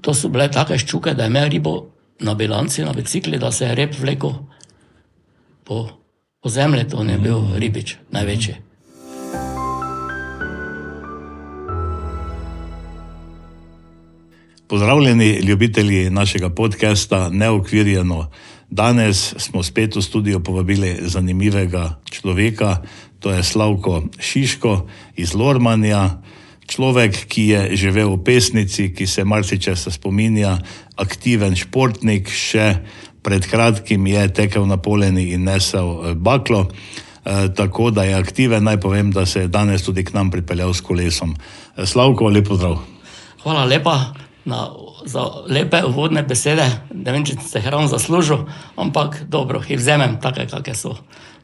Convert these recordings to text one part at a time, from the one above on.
To so bile take ščuke, da je imel ribo na bilanci, na bicikli, da se je rep vlekel po zemlji, to je bil ribič največji. Pozdravljeni ljubitelji našega podcasta Neokvirjeno. Danes smo spet v studio povabili zanimivega človeka, to je Slavko Šiško iz Lormanja. Človek, ki je živel v Pesnici, ki se marsičesa spominja, aktiven športnik, še pred kratkim je tekel na poleni in nesel baklo, tako da je aktiven. Naj povem, da se je danes tudi k nam pripeljal s kolesom. Slavko, lep pozdrav. Hvala lepa za lepe uvodne besede. Ne vem, če ste ravno zaslužil, ampak dobro, jih vzemem take, kakve so.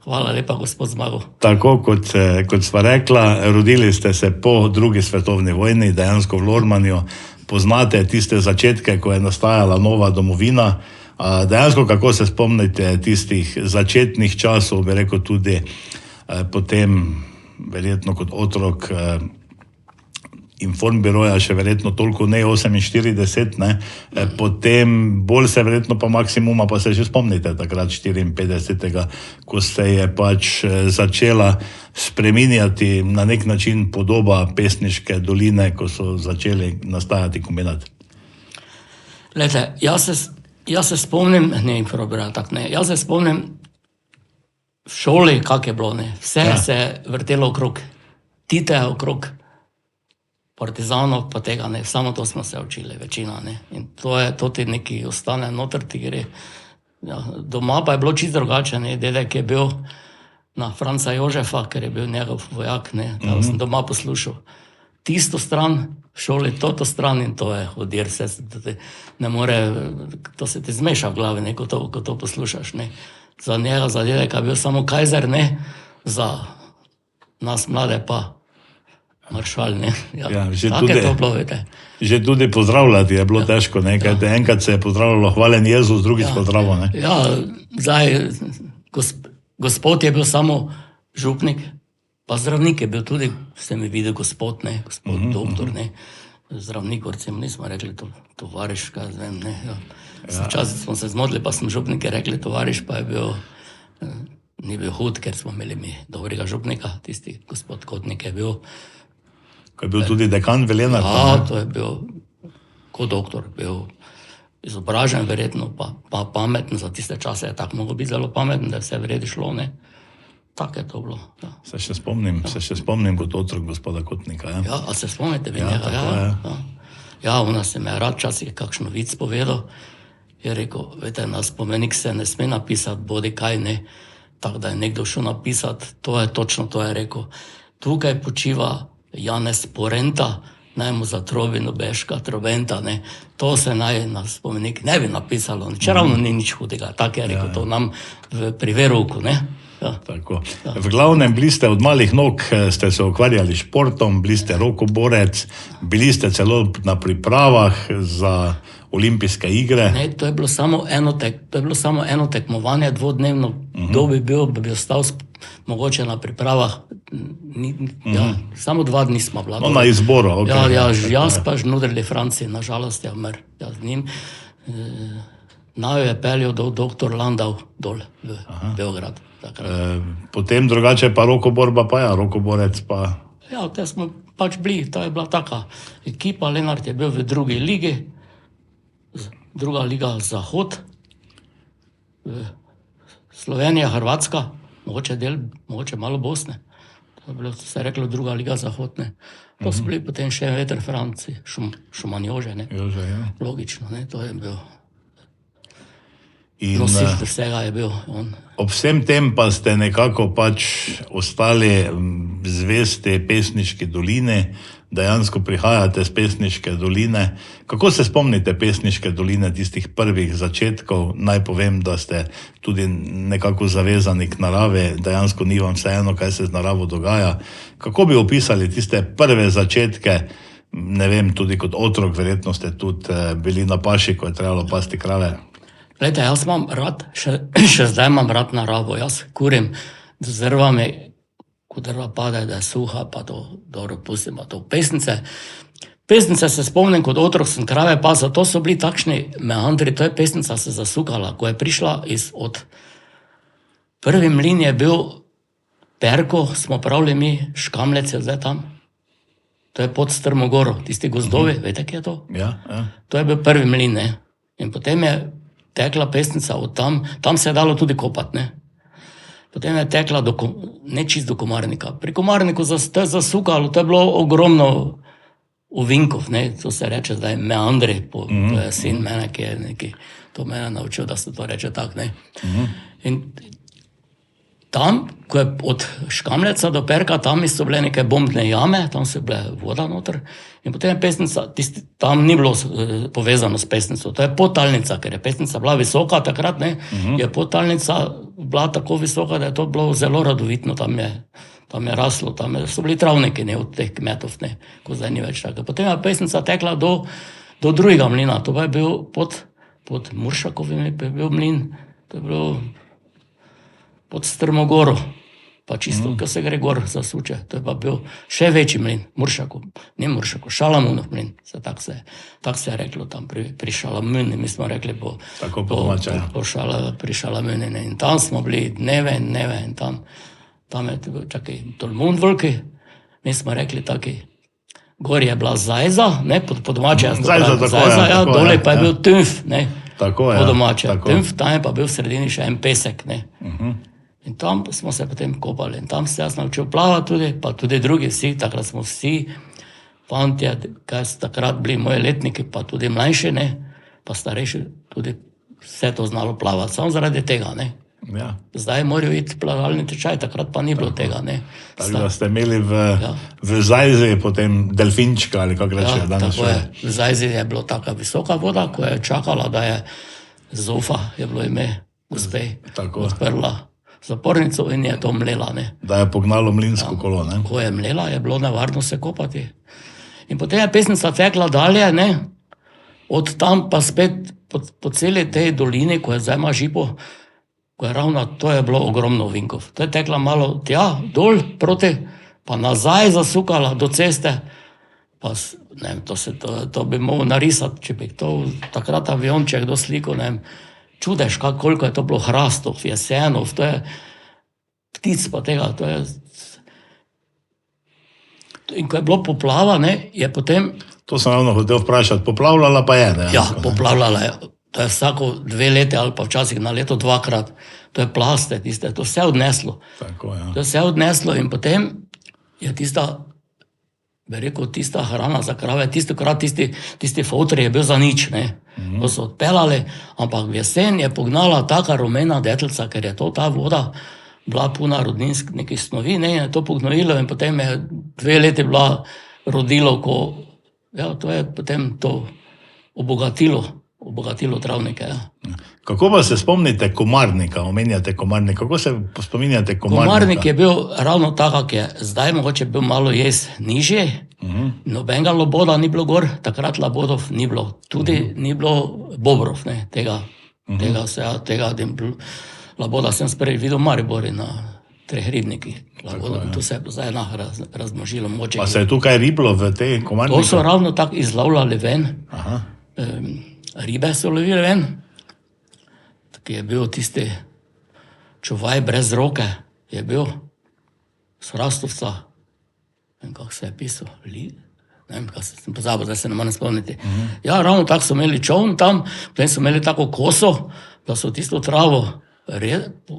Hvala lepa, gospod Zmago. Tako kot sva rekla, rodili ste se po drugi svetovni vojni, dejansko v Lormanju. Poznate tiste začetke, ko je nastajala nova domovina. Dejansko, kako se spomnite tistih začetnih časov, bi rekel tudi potem, verjetno kot otrok informbiroja, še verjetno toliko ne 48, ne? Potem bolj se verjetno pa maksimuma, pa se že spomnite takrat 54, ko se je pač začela spreminjati na nek način podoba Pesniške doline, ko so začeli nastajati kombinati. Glejte, jaz se spomnim, jaz se spomnim v šoli, kak je bilo, ne. Vse se je vrtelo okrog Titeja, okrog partizanov, pa tega ne, samo to smo se učili, večina, ne. In to ti neki ostane noter, ti gre. Ja, doma pa je bilo čisto drugače, ne. Dedek je bil na Franca Jožefa, ker je bil njegov vojak, ne. Da sem doma poslušal tisto stran v šoli, toto stran in to je odir, se ne more, to se ti zmeša v glavi, ne, ko to poslušaš, ne. Za njega, za dedeka je bil samo Kajzer, ne. Za nas mlade pa maršal, ne. Ja, tako je to bilo, vete. Že tudi pozdravljati je bilo težko, ne, kajte enkrat se je pozdravljalo hvalen Jezus, drugič pozdravo, ne. Ja, zdaj, gospod je bil samo župnik, pa zdravnik je bil tudi, ste mi videli, gospod, ne, gospod doktor, ne. Zdravnik, recimo, nismo rekli tovariš, kaj zvem, ne. Včasih smo se zmodili, pa sem župnike rekli tovariš, pa je bil, ni bil hud, ker smo imeli mi dobrega župnika, tisti gospod Kotnik je bil. Ko je bil tudi dekan Velenja. Ja, to je bil kot doktor, bil izobražen verjetno, pa pameten, za tiste čase je tako mogel biti zelo pameten, da je vse vredi šlo, ne. Tako je to bilo, ja. Se še spomnim kot otrok gospoda Kotnika, ja. Ja, a se spomnite vi njega, tako je. Ja, ona se me je rad časih kakšno vic povedal, je rekel, vete, na spomenik se ne sme napisati, bodi kaj, ne, tako da je nekdo šel napisati, to je točno, to je rekel, tukaj počiva Janez Porenta, naj mu zatrobi nobeška trobenta, ne. To se naj na spomenik ne bi napisalo, čeravno ni nič hudega, tako je rekel, to nam pri verouku, ne. Ja. Tako. V glavnem, bili ste od malih nog, ste se ukvarjali športom, bili ste rokoborec, bili ste celo na pripravah za olimpijske igre. Ne, to je bilo samo eno tekmovanje, dvodnevno, kdo bi bil, bi ostal mogoče na pripravah, samo 2 dni smo bila. No, na izboru, ok. Ja, jaz pa Žnudrli Franci, nažalost je umr, jaz z njim. Naju je peljal doktor Landau dol v Beograd. Potem drugače pa rokoborba pa ja, rokoborec pa... Ja, te smo pač bili, to je bila taka ekipa, Lenart je bil v drugi ligi, druga liga Zahod, Slovenija, Hrvatska, mogoče malo Bosne, to je bilo, se je reklo, druga liga Zahod, ne. To so bili potem še veter Franci, Šuman Jože, ne. Jože, ja. Logično, ne, to je bil... Nosilj vsega je bil on. Ob vsem tem pa ste nekako pač ostali zvesti Pesniški dolini, dejansko prihajate z Pesniške doline. Kako se spomnite Pesniške doline, tistih prvih začetkov? Naj povem, da ste tudi nekako zavezani k naravi, dejansko ni vam vseeno, kaj se z naravo dogaja. Kako bi opisali tiste prve začetke, ne vem, tudi kot otrok, verjetno ste tudi bili na paši, ko je trebalo pasti krave? Glejte, jaz imam rad, še zdaj imam rad naravo, jaz kurim z drvami, ko drva pade, da je suha, pa to dobro pustim, pa to v Pesnice. Pesnice se spomnim, kot otrok sem krave pasal, to so bili takšni meandri, to je pesnica se zasukala, ko je prišla od prvi mlin je bil Perko, smo pravili mi, Škamlec je zdaj tam. To je pod Strmogoro, tisti gozdovi, veste, kje je to? Ja. To je bil prvi mlin, ne. In potem je tekla pesnica od tam se je dalo tudi kopati, ne. Potem je tekla ne čist do Komarnika. Pri Komarniku to je zasukalo, to je bilo ogromno ovinkov, ne, to se reče zdaj meandri, to je sin mene, ki je neki, to me je naučil, da se to reče tak, ne. In tam, ko je od Škamleca do Perka, tam so bile neke bombne jame, tam so bile voda noter, in potem je pesnica, tam ni bilo povezano s pesnico, to je podtalnica, ker je pesnica bila visoka takrat, ne, je podtalnica bila tako visoka, da je to bilo zelo radovitno, tam je raslo, so bili travniki, ne, od teh kmetov, ne, ko zdaj ni več tako. Potem je pesnica tekla do drugega mlina, to pa je bil pod Muršakovim je bil mlin, to je bilo pod Strmogoro, pa čisto, ko se gre gor zasuče, to je pa bil še večji mlin, Šalamunov mlin, tak se je reklo tam pri Šalamuni, mi smo rekli pri Šalamuni, in tam smo bili dneve in tam je, čakaj, Tolmun veliki, mi smo rekli taki, gor je bila Zajza, ne, po domače, Zajza, ja, dole pa je bil Tünf, ne, po domače, Tünf, tam je pa bil v sredini še en pesek, ne. In tam smo se potem kopali in tam se jaz naučil plavati tudi, pa tudi drugi vsi, takrat smo vsi fantje, kaj so takrat bili moji letniki, pa tudi mlajši, ne, pa starejši, tudi vse to znalo plavati, samo zaradi tega, ne. Ja. Zdaj morajo iti plavalni tečaj, takrat pa ni bilo tega, ne. Tako da ste imeli v Zajzi potem delfinčka, ali kako reče danes še. Tako je, v Zajzi je bilo taka visoka voda, ko je čakala, da je Zofa, je bilo ime gospe, odprla zapornico in je to mlela, ne. Da je pognalo mlinsko kolo, ne. Ko je mlela, je bilo nevarno se kopati. In potem je pesnica tekla dalje, ne, od tam pa spet po celi tej dolini, ko je zdaj ima Žipo, ko je ravno, to je bilo ogromno ovinkov. To je tekla malo tja, dol, proti, pa nazaj zasukala do ceste, pa, ne vem, to bi mogel narisati, če bi to takrat avion, če je kdo sliko, ne vem, čudeš, koliko je to bilo hrastov, jesenov, to je ptic pa tega, to je... In ko je bilo poplava, ne, je potem... To sem ravno hotel vprašati, poplavljala pa je, ne? Ja, poplavljala je. To je vsako 2 leta ali pa včasih na leto 2-krat. To je plaste, tiste, to vse odneslo. Tako, ja. To je vse odneslo in potem je tista, bi rekel, tista hrana za krave, tisti fotri je bil za nič, ne. To so odpeljali, ampak v jesen je pognala taka rumena detelca, ker je to ta voda bila puna rodninsk nekih snovi, ne, je to pognojilo in potem je 2 leti bila rodilo, to je potem to obogatilo travnike, ja. Kako pa se spomnite Komarnika, omenjate Komarnika, kako se spominjate Komarnika? Komarnik je bil ravno taka, ki je zdaj mogoče bil malo jez nižje, nobenega loboda ni bilo gor, takrat labodov ni bilo, tudi ni bilo bobrov, ne, tega laboda sem sprej videl v Maribori na 3 ribnikih, tu se je zdaj razmnožilo moče. Pa se je tukaj riblo v tej Komarniku? To so ravno tako izlavljali ven, ribe so lovili ven, ki je bil tisti čuvaj brez roke, je bil s Hrastovca, ne vem, kako se je pisal, ne vem, kaj sem pozabil, zdaj se ne morem spomniti. Ja, ravno tako so imeli čovn tam, potem so imeli tako koso, da so tisto travo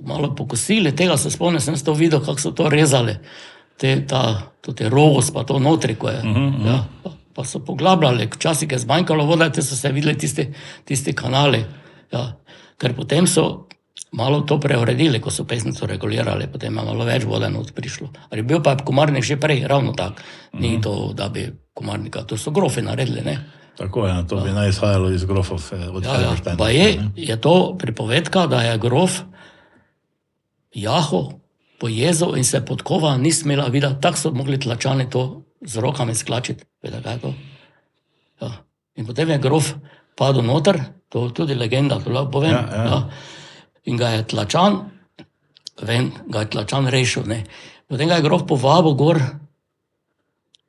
malo pokosili, tega se spomnim, sem to videl, kako so to rezali, te rogos pa to notri, ko je, ja, pa so poglabljali, včasih je zmanjkalo vode, te so se videli tisti kanali, ja, ker potem so malo to preuredili, ko so pesnico regulirali, potem je malo več vode not prišlo. Ali bil pa je Komarnik že prej, ravno tak, ni to, da bi Komarnika, to so grofi naredili, ne. Tako, ja, to bi naj izhajalo iz grofov od Herberta. Pa je to pripovedka, da je grof jaho pojezal in se podkova ni smela videti, tako so mogli tlačani to z rokami sklačiti. Vede, kaj je to? Ja. In potem je grof padel noter, to je tudi legenda, to lahko povem. Ja. In ga je tlačan rešil, ne. Potem ga je grof povabil gor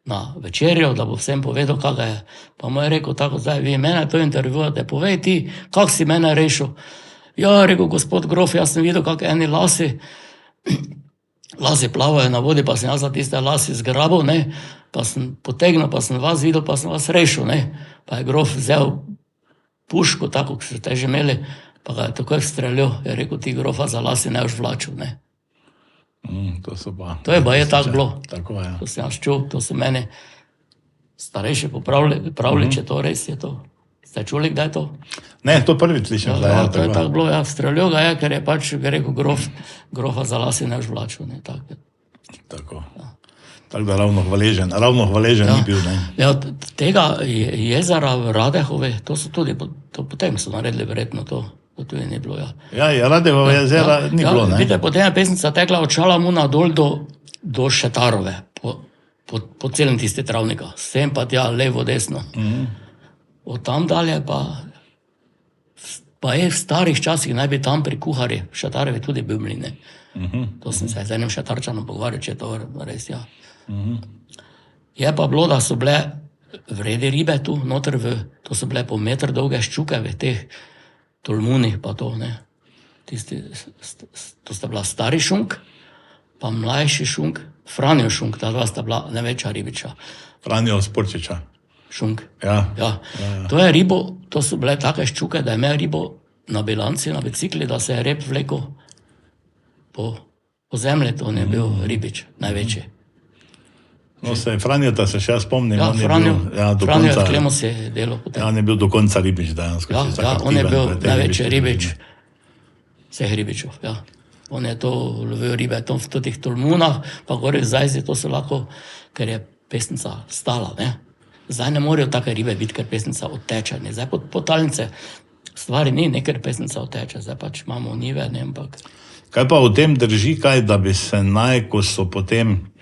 na večerjo, da bo vsem povedal, kaj je. Pa mu je rekel, tako zdaj vi mene to intervjujate, povej ti, kak si mene rešil. Ja, rekel gospod grof, jaz sem videl, kak eni lasi plavajo na vodi, pa sem jaz za tiste lasi zgrabil, ne, pa sem potegnil, pa sem vas videl, pa sem vas rešil, ne. Pa je grof vzel puško, tako, ki ste že imeli, pa ga je takoj vstreljil, je rekel, ti grofa za lasi ne boš vlačil, ne. To je baje tako bilo. Tako je. To sem jaz čul, to so meni starejši pravili, če to res je to. Ste čuli, kdaj je to? Ne, to prvič slišim. Ja, to je tako bilo, ja, streljil ga je, ker je pač rekel grofa za lasi ne boš vlačil, ne, tako. Tako. Tako da ravno hvaležen ni bil, ne. Ja, tega jezera v Radehovi, to so tudi, to potem so naredili verjetno to tudi ni bilo, ja. Ja, Radehovo jezera ni bilo, ne. Vidite, potem je pesnica tekla od Šalamuna dol do Šetarove, po celem tisti travnika, sem pa tja, levo, desno. Od tam dalje pa je v starih časih naj bi tam pri kuharji, v Šetarevi tudi bil mlin, ne. To sem se z enim Šetarčanom pogovarjal, če je to res, ja. Je pa bilo, da so bile vrede ribe tu, noter to so bile po meter dolge ščuke v teh tolmunih pa to, ne. To sta bila stari šunk, pa mlajši šunk, Franjo šunk, ta dva sta bila največja ribiča. Franjo Sporčiča. Šunk. Ja. To je ribo, to so bile take ščuke, da je imel ribo na bilanci, na bicikli, da se je rep vlekel po zemlji, to je bil ribič, največji. No, Franjota se še spomnim. Ja, Franjo je Klemo se delal potem. Ja, on je bil do konca ribič dejansko. Ja, on je bil največji ribič vseh ribičev, ja. On je to lovil ribe v totih tolmunah, pa gore v Zajzi, to so lahko, ker je pesnica stala, ne. Zdaj ne morejo take ribe biti, ker pesnica odteče, ne. Zdaj potalnice stvari ni, ne, ker pesnica odteče, zdaj pač imamo nive, ne, ampak. Kaj pa v tem drži kaj, da bi se ko so potem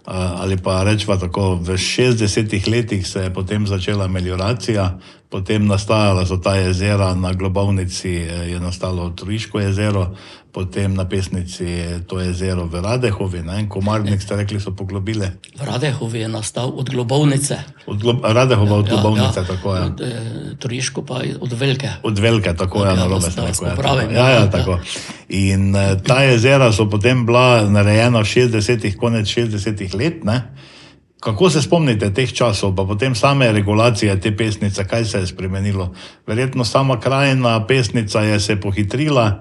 ali pa rečva tako, v 60-ih letih se je potem začela melioracija, potem nastajala so ta jezera, na Globovnici je nastalo Trojiško jezero, potem na Pesnici to jezero v Radehovi, ne, Komarnik ste rekli so poglobile. V Radehovi je nastal od Globovnice. Radehova od Globovnice, tako je. Trojiško pa od Velike. Od Velike, tako je, narobe ste rekli. Ja, tako. In ta jezera so potem bila narejena v 60-ih, konec 60-ih let, ne. Kako se spomnite teh časov, pa potem same regulacije te Pesnice, kaj se je spremenilo? Verjetno sama krajina Pesnica je se pohitrila,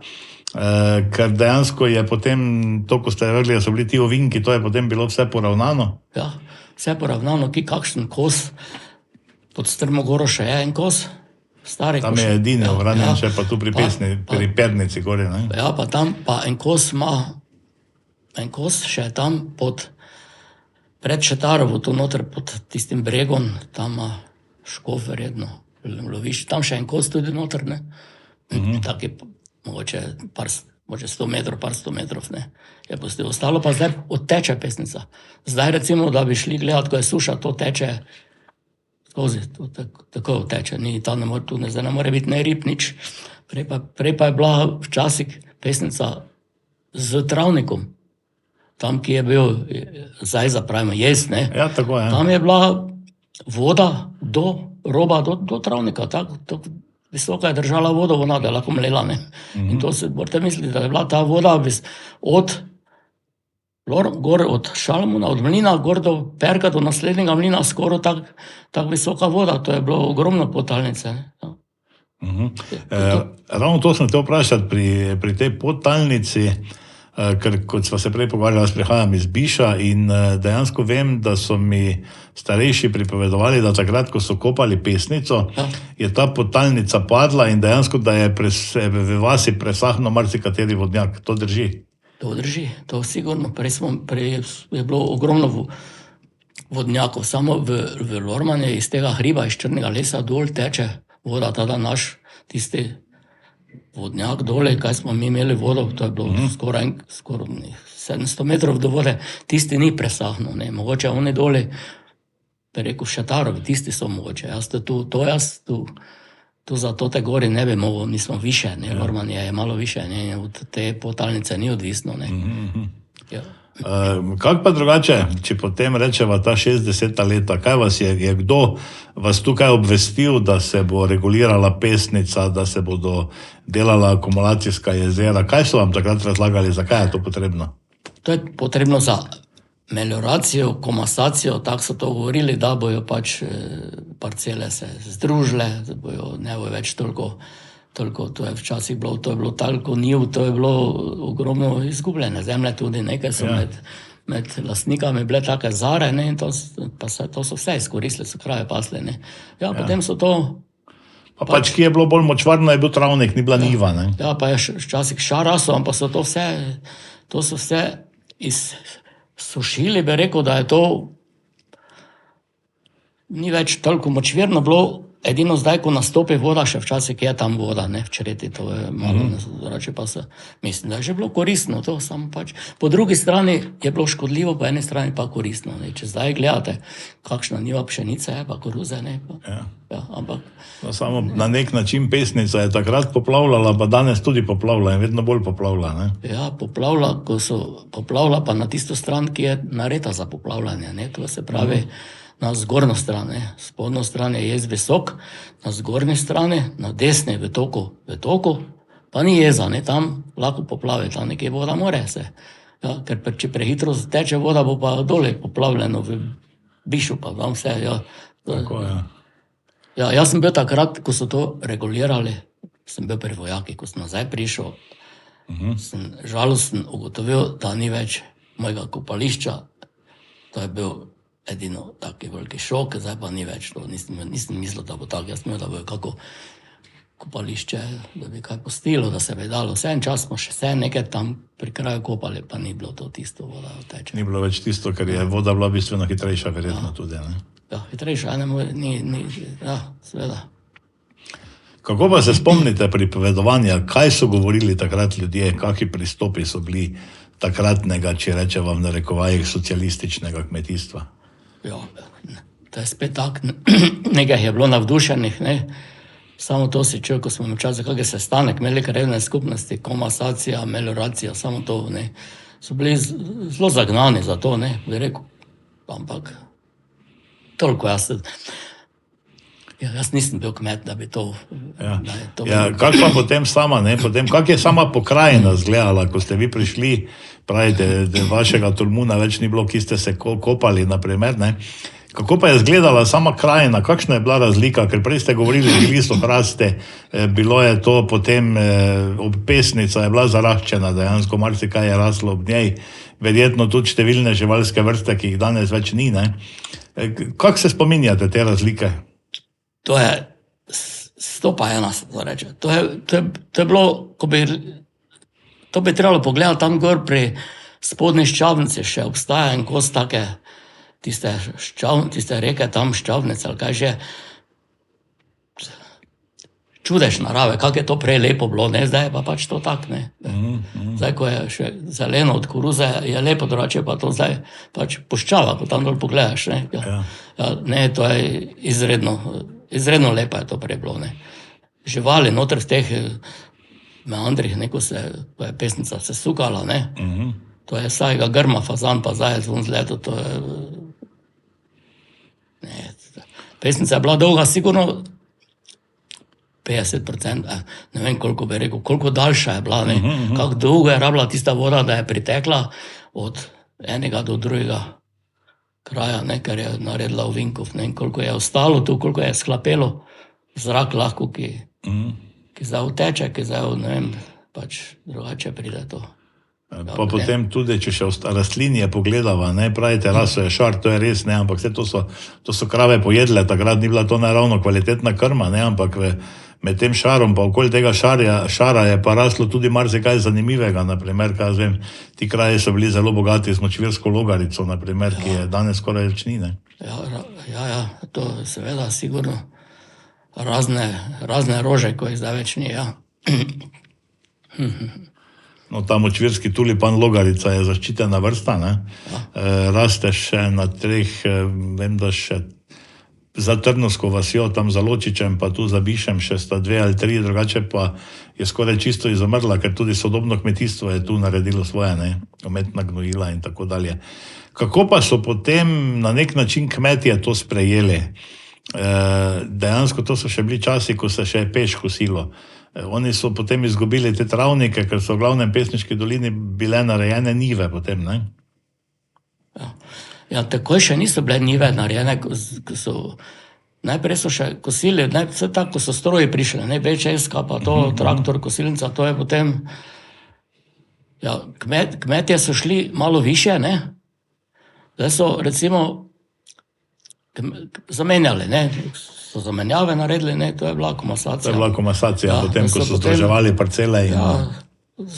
ker dejansko je potem, to, ko ste rekli, da so bili ti ovinki, to je potem bilo vse poravnano? Ja, vse poravnano, ki kakšen kos, pod Strmogoro še je en kos, stari kos. Tam je edine, ohranjen še pa tu pri Pernici gori, ne? Ja, pa tam pa en kos še je tam pred Šetarovo, tu noter pod tistim bregom, tam ima Škof verjetno, lovišče, tam še en kos tudi noter, ne? Taki, mogoče 100 metrov, par 100 metrov, ne? Je postil. Ostalo pa zdaj odteče Pesnica. Zdaj recimo, da bi šli gledati, ko je suša, to teče skozi, to tako teče, zdaj ne more biti ne rib, nič. Prej pa je bila včasih Pesnica z travnikom. Tam, ki je bil, zdaj zapravimo, jez, ne? Ja, tako je. Tam je bila voda do roba, do travnika, tako visoko je držala vodo, da je lahko mlela, ne? In to se, morate misliti, da je bila ta voda od Šalamuna, od mlina, gor do Perka, do naslednjega mlina, skoraj tako visoka voda, to je bilo ogromno potalnice, ne? Ravno to sem te vprašati pri tej potalnici, ker kot sva se prej pogovarjala, jaz prihajam iz Biša in dejansko vem, da so mi starejši pripovedovali, da takrat, ko so kopali Pesnico, je ta potalnica padla in dejansko, da je v vasi presahnil marsikateri vodnjak. To drži? To drži, to sigurno. Prej je bilo ogromno vodnjakov, samo v Lormanje iz tega hriba, iz Črnega lesa dol teče voda, tada naš tisti vodnjak dole, kaj smo mi imeli vodo, to je bilo skoraj 700 metrov do vode, tisti ni presahnil, ne, mogoče oni dole, preko Šetarovi, tisti so mogoče, tu za te gori ne bi mogel, mi smo više, ne, Lorman je malo više, ne, od te potalnice ni odvisno, ne. Kako pa drugače, če potem rečeva ta 60 leta, kaj vas je kdo vas tukaj obvestil, da se bo regulirala Pesnica, da se bodo delala akumulacijska jezera? Kaj so vam takrat razlagali, zakaj je to potrebno? To je potrebno za melioracijo, komasacijo, tako so to govorili, da bojo pač parcele se združile, da bojo ne bo več toliko, to je včasih bilo, to je bilo toliko njiv, to je bilo ogromno izgubljene zemlje tudi, nekaj so med lastnikami bile take zare, ne, in to so vse izkoristili, so krave pasli, ne. Ja, potem so to... Pa pač, ki je bilo bolj močvarno, je bil travnik, ni bila njiva, ne? Ja, pa je včasih šaraso, ampak so to so vse izsušili, bi rekel, da je to ni več toliko močvirno bilo, edino zdaj, ko nastopi voda, še včasih je tam voda, ne, v čreti, to je malo, drugače pa se, mislim, da je že bilo koristno, to samo pač, po drugi strani je bilo škodljivo, po eni strani pa koristno, ne, če zdaj gledate, kakšna njiva pšenice je, pa koruze, ne, pa, ja, ampak... No, samo na nek način Pesnica je takrat poplavljala, pa danes tudi poplavlja in vedno bolj poplavlja, ne? Ja, poplavlja pa na tisto stran, ki je nareta za poplavljanje, ne, to se pravi, na zgornjo stran, ne. Spodnjo stran je jez visok, na zgornji strani, na desni v toku, pa ni jeza, ne, tam lahko poplavi, tam nekje voda more se. Ja, ker če prehitro teče voda, bo pa dole poplavljeno v Bišu, pa tam vse, ja. Tako, ja. Ja, jaz sem bil takrat, ko so to regulirali, sem bil pri vojaki, ko sem nazaj prišel, sem žalosten ugotovil, da ni več mojega kopališča, to je bil edino taki veliki šok, zdaj pa ni več to, nisem mislil, da bo tako, jaz imel, da bo kako kopališče, da bi kaj postilo, da se bi dalo, vse en čas smo še nekaj tam pri kraju kopali, pa ni bilo to tisto voda teče. Ni bilo več tisto, ker je voda bila bistveno hitrejša, verjetno tudi, ne? Ja, hitrejša, ja, seveda. Kako pa se spomnite pripovedovanja, kaj so govorili takrat ljudje, kakšni pristopi so bili takratnega, če rečeva v narekovajih, socialističnega kmetijstva? Ja, to je spet tak, nekaj je bilo navdušenih, ne, samo to si čuj, ko smo včasih kakšen sestanek imeli krajevne skupnosti, komasacija, melioracija, samo to, ne, so bili zelo zagnani za to, ne, bi rekel, ampak toliko jaz nisem bil kmet, da bi to... Ja, kak pa potem sama, ne, kak je sama pokrajina izgledala, ko ste vi prišli, pravite, vašega Tolmuna več ni bilo, ki ste se kopali, naprimer, ne, kako pa je izgledala sama krajina, kakšna je bila razlika, ker prej ste govorili, bili so hraste, bilo je to potem, Pesnica je bila zaraščena, dejansko marsikaj je raslo ob njej, verjetno tudi številne živalske vrste, ki jih danes več ni, ne. Kako se spominjate te razlike? To je 101, se to reče. To je bilo, to bi trebalo pogledati tam gor pri spodnji Ščavnici, še obstaja en kos take, tiste reke tam Ščavnice, ali kaj že, čudež narave, kako je to prej lepo bilo, ne, zdaj je pa pač to tak, ne. Zdaj, ko je še zeleno od koruze, je lepo, drugače pa to zdaj pač puščava, ko tam dol pogledaš, ne. Ja, ne, to je izredno lepo je to prej bilo, ne. Živali noter v teh meandrih, neko ko je Pesnica se sukala, ne. To je vsajega grma, fazan pa zajec von zleto, to je... Ne, Pesnica je bila dolga sigurno 50%, ne vem, koliko bi rekel, koliko daljša je bila, ne, kako dolgo je rabila tista voda, da je pritekla od enega do drugega kraja, ne, ker je naredila ovinkov, ne, koliko je ostalo tu, koliko je sklapelo zrak lahko, ki zdaj uteče, ki zdaj, ne vem, pač drugače pride to. Pa potem tudi, če še rastlinje pogledava, ne, pravite, raso je šar, to je res, ne, ampak vse to so krave pojedle, takrat ni bila to naravno kvalitetna krma, ne, ampak med tem šarom, pa okoli tega šara je pa raslo tudi marsikaj zanimivega, naprimer, kaj vem, ti kraji so bili zelo bogati z močvirsko logarico, naprimer, ki je danes skoraj več ni, ne. Ja, to seveda sigurno razne rože, ko jih zdaj več ni, ja. No, ta močvirski tulipan logarica je zaščitena vrsta, ne. Raste še na 3, vem, da še za Trnovsko vasjo, tam za Ločičem, pa tu za Bišem, še sta 2 ali 3, drugače pa je skoraj čisto izumrla, ker tudi sodobno kmetijstvo je tu naredilo svoje, ne, umetna gnojila in tako dalje. Kako pa so potem na nek način kmetje to sprejeli? Dejansko to so še bili časi, ko se še peš kosilo. Oni so potem izgubili te travnike, ker so v glavnem Pesniški dolini bile narejene njive potem, ne? Ja, takoj še niso bile njive narejene, ko so, najprej so še kosili, vse tako, ko so stroji prišli, ne, BČS-ka, pa to, traktor, kosilnica, to je potem, ja, kmetje so šli malo više, ne, zdaj so, recimo, zamenjali, ne, so zamenjave naredili, ne, to je bila komasacija. To je bila komasacija, Ja, potem, ko so potem- združevali parcele in... Ja,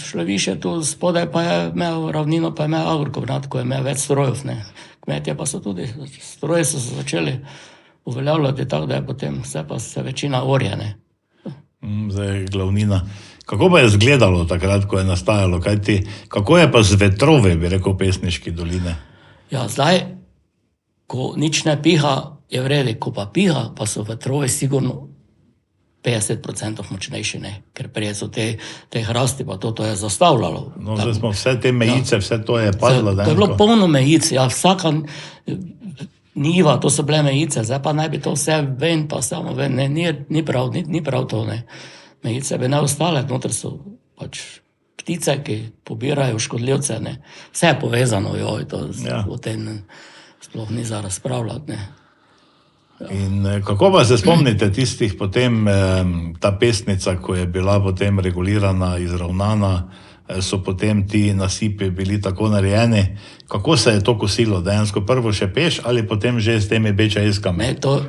šlo više tu spodaj, pa je imel ravnino, pa je imel agrokobrat, ko je imel več strojev, ne. Kmetje pa so tudi, stroje so se začeli uveljavljati tako, da je potem vse pa se večina orje, ne. Zdaj, glavnina. Kako pa je izgledalo takrat, ko je nastajalo? Kako je pa z vetrove, bi rekel, Pesniški doline? Ja, zdaj, ko nič ne piha, je v redu, ko pa piha, pa so vetrovi sigurno 50% močnejši, ne, ker prej so te hrasti, pa to je zastavljalo. No, zdaj smo vse te mejice, vse to je padlo. To je bilo polno mejic, ja, vsaka njiva, to so bile mejice, zdaj pa naj bi to vse ven, pa samo ven, ne, ni prav to, ne. Mejice bi ne ostale, noter so pač ptice, ki pobirajo škodljivce, ne. Vse je povezano, joj, to o tem sploh ni za razpravljati, ne. In kako pa se spomnite tistih potem, ta pesnica, ko je bila potem regulirana, izravnana, so potem ti nasipi bili tako narejeni, kako se je to kosilo, dejansko prvo še peš ali potem že s temi BČS-kami? Ne, to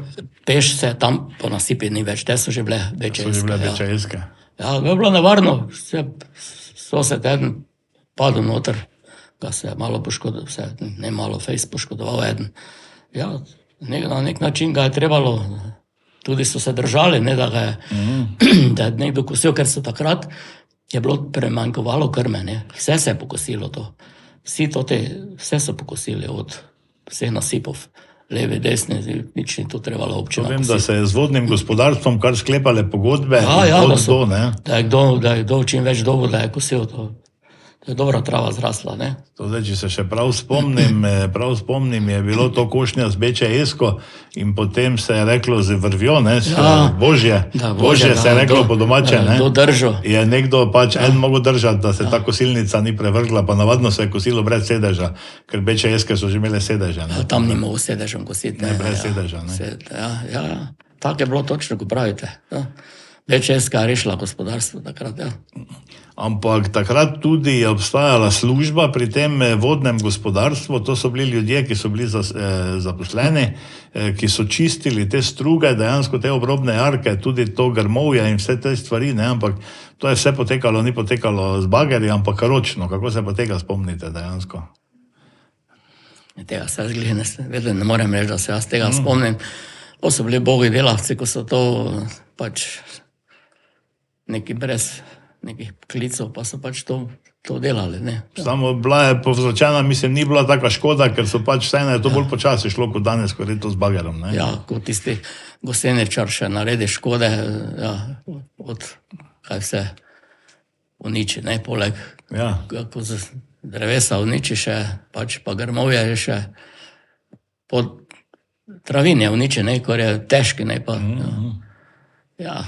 peš se tam po nasipi ni več, te so že bile BČS-ke. So že bile BČS-ke. Ja, je bilo nevarno, sosed eden padel noter, ga se je malo poškodoval, ne malo fejs poškodoval eden. Ja, na nek način ga je trebalo, tudi so se držali, ne, da je nekdo kosil, ker so takrat je bilo premanjkovalo krme, ne. Vse se je pokosilo to. Vse so pokosili od vseh nasipov, levi, desni, nič ni to trebalo občina Vem, kositi. da se je z vodnim gospodarstvom kar sklepale pogodbe, da je kdo čim več dobil, da je kosil to. To je dobra trava zrasla, ne. To zdaj, če se še prav spomnim, je bilo to košnja z BČS-ko in potem se je reklo z vrvjo, ne, božje se je reklo po domače, ne. Kdo držo. Je nekdo pač en mogel držati, da se ta kosilnica ni prevrgla, pa navadno se je kosilo brez sedeža, ker BČS-ke so že imele sedeže, ne. Tam ni mogel sedežem kositi, ne. Brez sedeža, ne. Ja, tako je bilo točno, ko pravite. BČS-ka je rešila gospodarstvo takrat, ja. Ampak takrat tudi je obstajala služba pri tem vodnem gospodarstvu, to so bili ljudje, ki so bili zaposleni, ki so čistili te struge, dejansko te obrobne jarke, tudi to grmovje in vse te stvari, ne, ampak to je vse potekalo, ni potekalo z bagerji, ampak ročno. Kako se pa tega spomnite dejansko? Tega se vedno ne morem reči, da se jaz tega spomnim. To so bili bogi delavci, ko so to pač neki brez nekih klicov, pa so pač to delali, ne. Samo bila je povzročena, mislim, ni bila taka škoda, ker so pač vseeno je to bolj počasi šlo kot danes, ko je to z bagerom, ne. Ja, kot tisti gosenečar še naredi škode, ja, od kaj vse uniči, ne, poleg, kako drevesa uniči še, pač pa grmovje je še pod travinje uniči, ne, ko je težki, ne, pa, ja.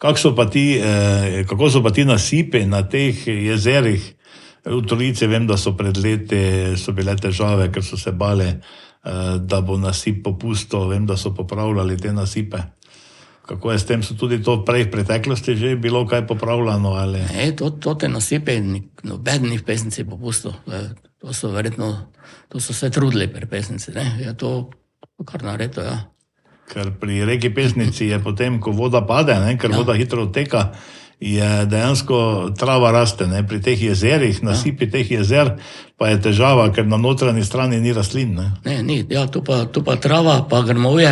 Kako so pa ti nasipi na teh jezerih? V Tolici vem, da so pred leti bile težave, ker so se bali, da bo nasip popustil, vem, da so popravljali te nasipe. Kako je s tem, so tudi to prej v preteklosti že bilo kaj popravljano? Ali? Ne, to te nasipe, noben ni v Pesnici popustil. To so se trudili pri Pesnici, ne, je to kar naredilo, ja. Ker pri reki Pesnici je potem, ko voda pade, ne, ker voda hitro odteka, je dejansko trava raste, ne, pri teh jezerih, nasipi teh jezer, pa je težava, ker na notranji strani ni rastlin, ne. Ne, ni, ja, tu pa trava, pa grmovje,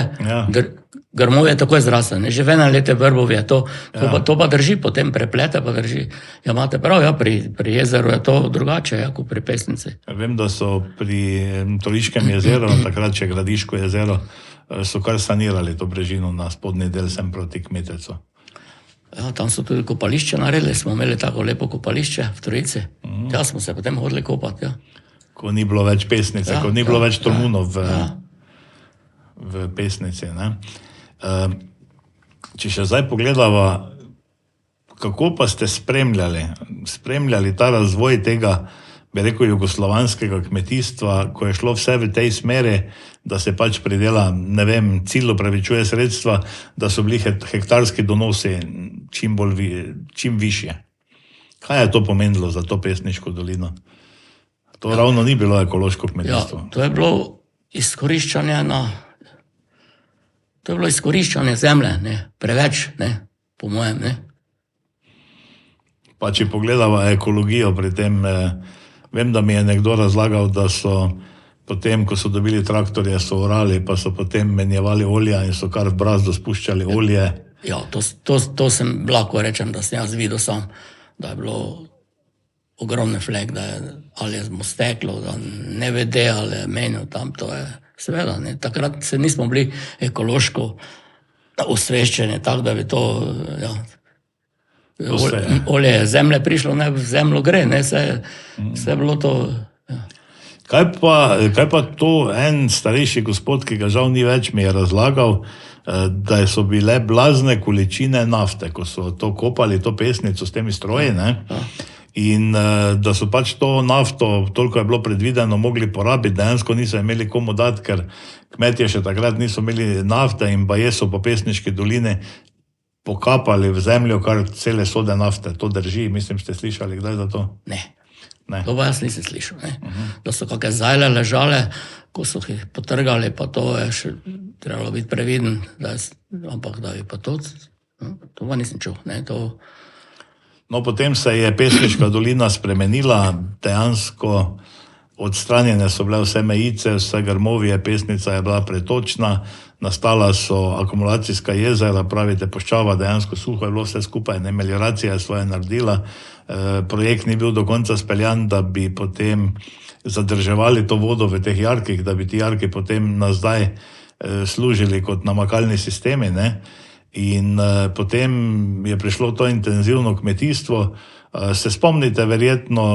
grmovje takoj zraste, ne, že v ene lete vrbovje, to pa drži, potem preplete pa drži. Ja, imate prav, ja, pri jezeru je to drugače, ja, kot pri Pesnici. Vem, da so pri Toliškem jezeru, takrat še Gradiško jezero, so kar sanirali to brežino na spodnji del sem proti Kmetecu. Ja, tam so tudi kopališče naredili, smo imeli tako lepo kopališče v Trojici. Ja, smo se potem hodili kopati, ja. Ko ni bilo več Pesnice, ko ni bilo več Tolmunov v Pesnici. Ne? Če še zdaj pogledava, kako pa ste spremljali ta razvoj tega, bi rekel, jugoslovanskega kmetijstva, ko je šlo vse v tej smeri, da se pač pridela, ne vem, cilj opravičuje sredstva, da so bili hektarski donosi čim višje. Kaj je to pomenilo za to Pesniško dolino? To ravno ni bilo ekološko kmetijstvo. Ja, to je bilo izkoriščanje zemlje, ne, preveč, ne, po mojem, ne. Pa če pogledava ekologijo pri tem, vem, da mi je nekdo razlagal, da so potem, ko so dobili traktorje, so orali, pa so potem menjevali olja in so kar v brazdo spuščali olje. Ja, to sem lahko rečem, da sem jaz videl sam, da je bilo ogromne flek, da je ali je steklo, da ne vede, ali je menil tam, to je seveda, ne. Takrat se nismo bili ekološko osveščeni, tako da bi to, ja, olje je zemlje prišlo, ne, v zemljo gre, ne, vse bilo to, ja. Kaj pa to en starejši gospod, ki ga žal ni več, mi je razlagal, da so bile blazne količine nafte, ko so to kopali, to Pesnico s temi stroji, ne? In da so pač to nafto, toliko je bilo predvideno, mogli porabiti, dejansko niso imeli komu dati, ker kmetje še takrat niso imeli nafte in baje so po Pesniški dolini pokapali v zemljo kar cele sode nafte. To drži, mislim, ste slišali kdaj za to? Ne. To pa jaz nisem slišal, ne. Da so kakšne zajle ležale, ko so jih potrgali, pa to je še trebalo biti previden, ampak da bi pa to pa nisem čul, ne, to. No, potem se je Pesniška dolina spremenila, dejansko odstranjene so bile vse mejice, vse grmovje, Pesnica je bila pretočna, nastala so akumulacijska jezera, pravite puščava, dejansko suho je bilo vse skupaj, ne, melioracija je svoje naredila, projekt ni bil do konca speljan, da bi potem zadrževali to vodo v teh jarkih, da bi ti jarki potem nazdaj služili kot namakalni sistemi, ne. In potem je prišlo to intenzivno kmetijstvo. Se spomnite verjetno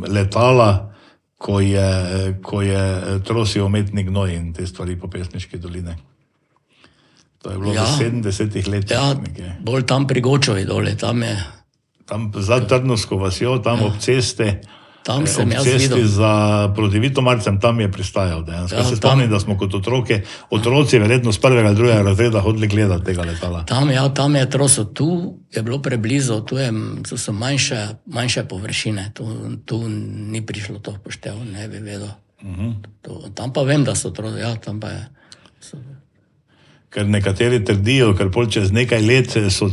letala, ko je trosil umetni gnoj in te stvari po Pesniški doline. To je bilo v 70-ih letih. Ja, bolj tam pri Gočovi dole, tam je. Tam za Trnovsko vasjo, tam ob cesti. Tam sem ob jaz cesti videl. za proti Vitomarcem, tam je pristajal dejansko. Se spomnim, da smo kot otroci verjetno z 1. ali 2. razreda hodili gledati tega letala. Tam je troso, tu je bilo preblizu, tu so manjše površine, tu ni prišlo to poštev, ne bi vedel. Tam pa vem, da so troso, ja, tam pa je. Ker nekateri trdijo, ker pol čez nekaj let so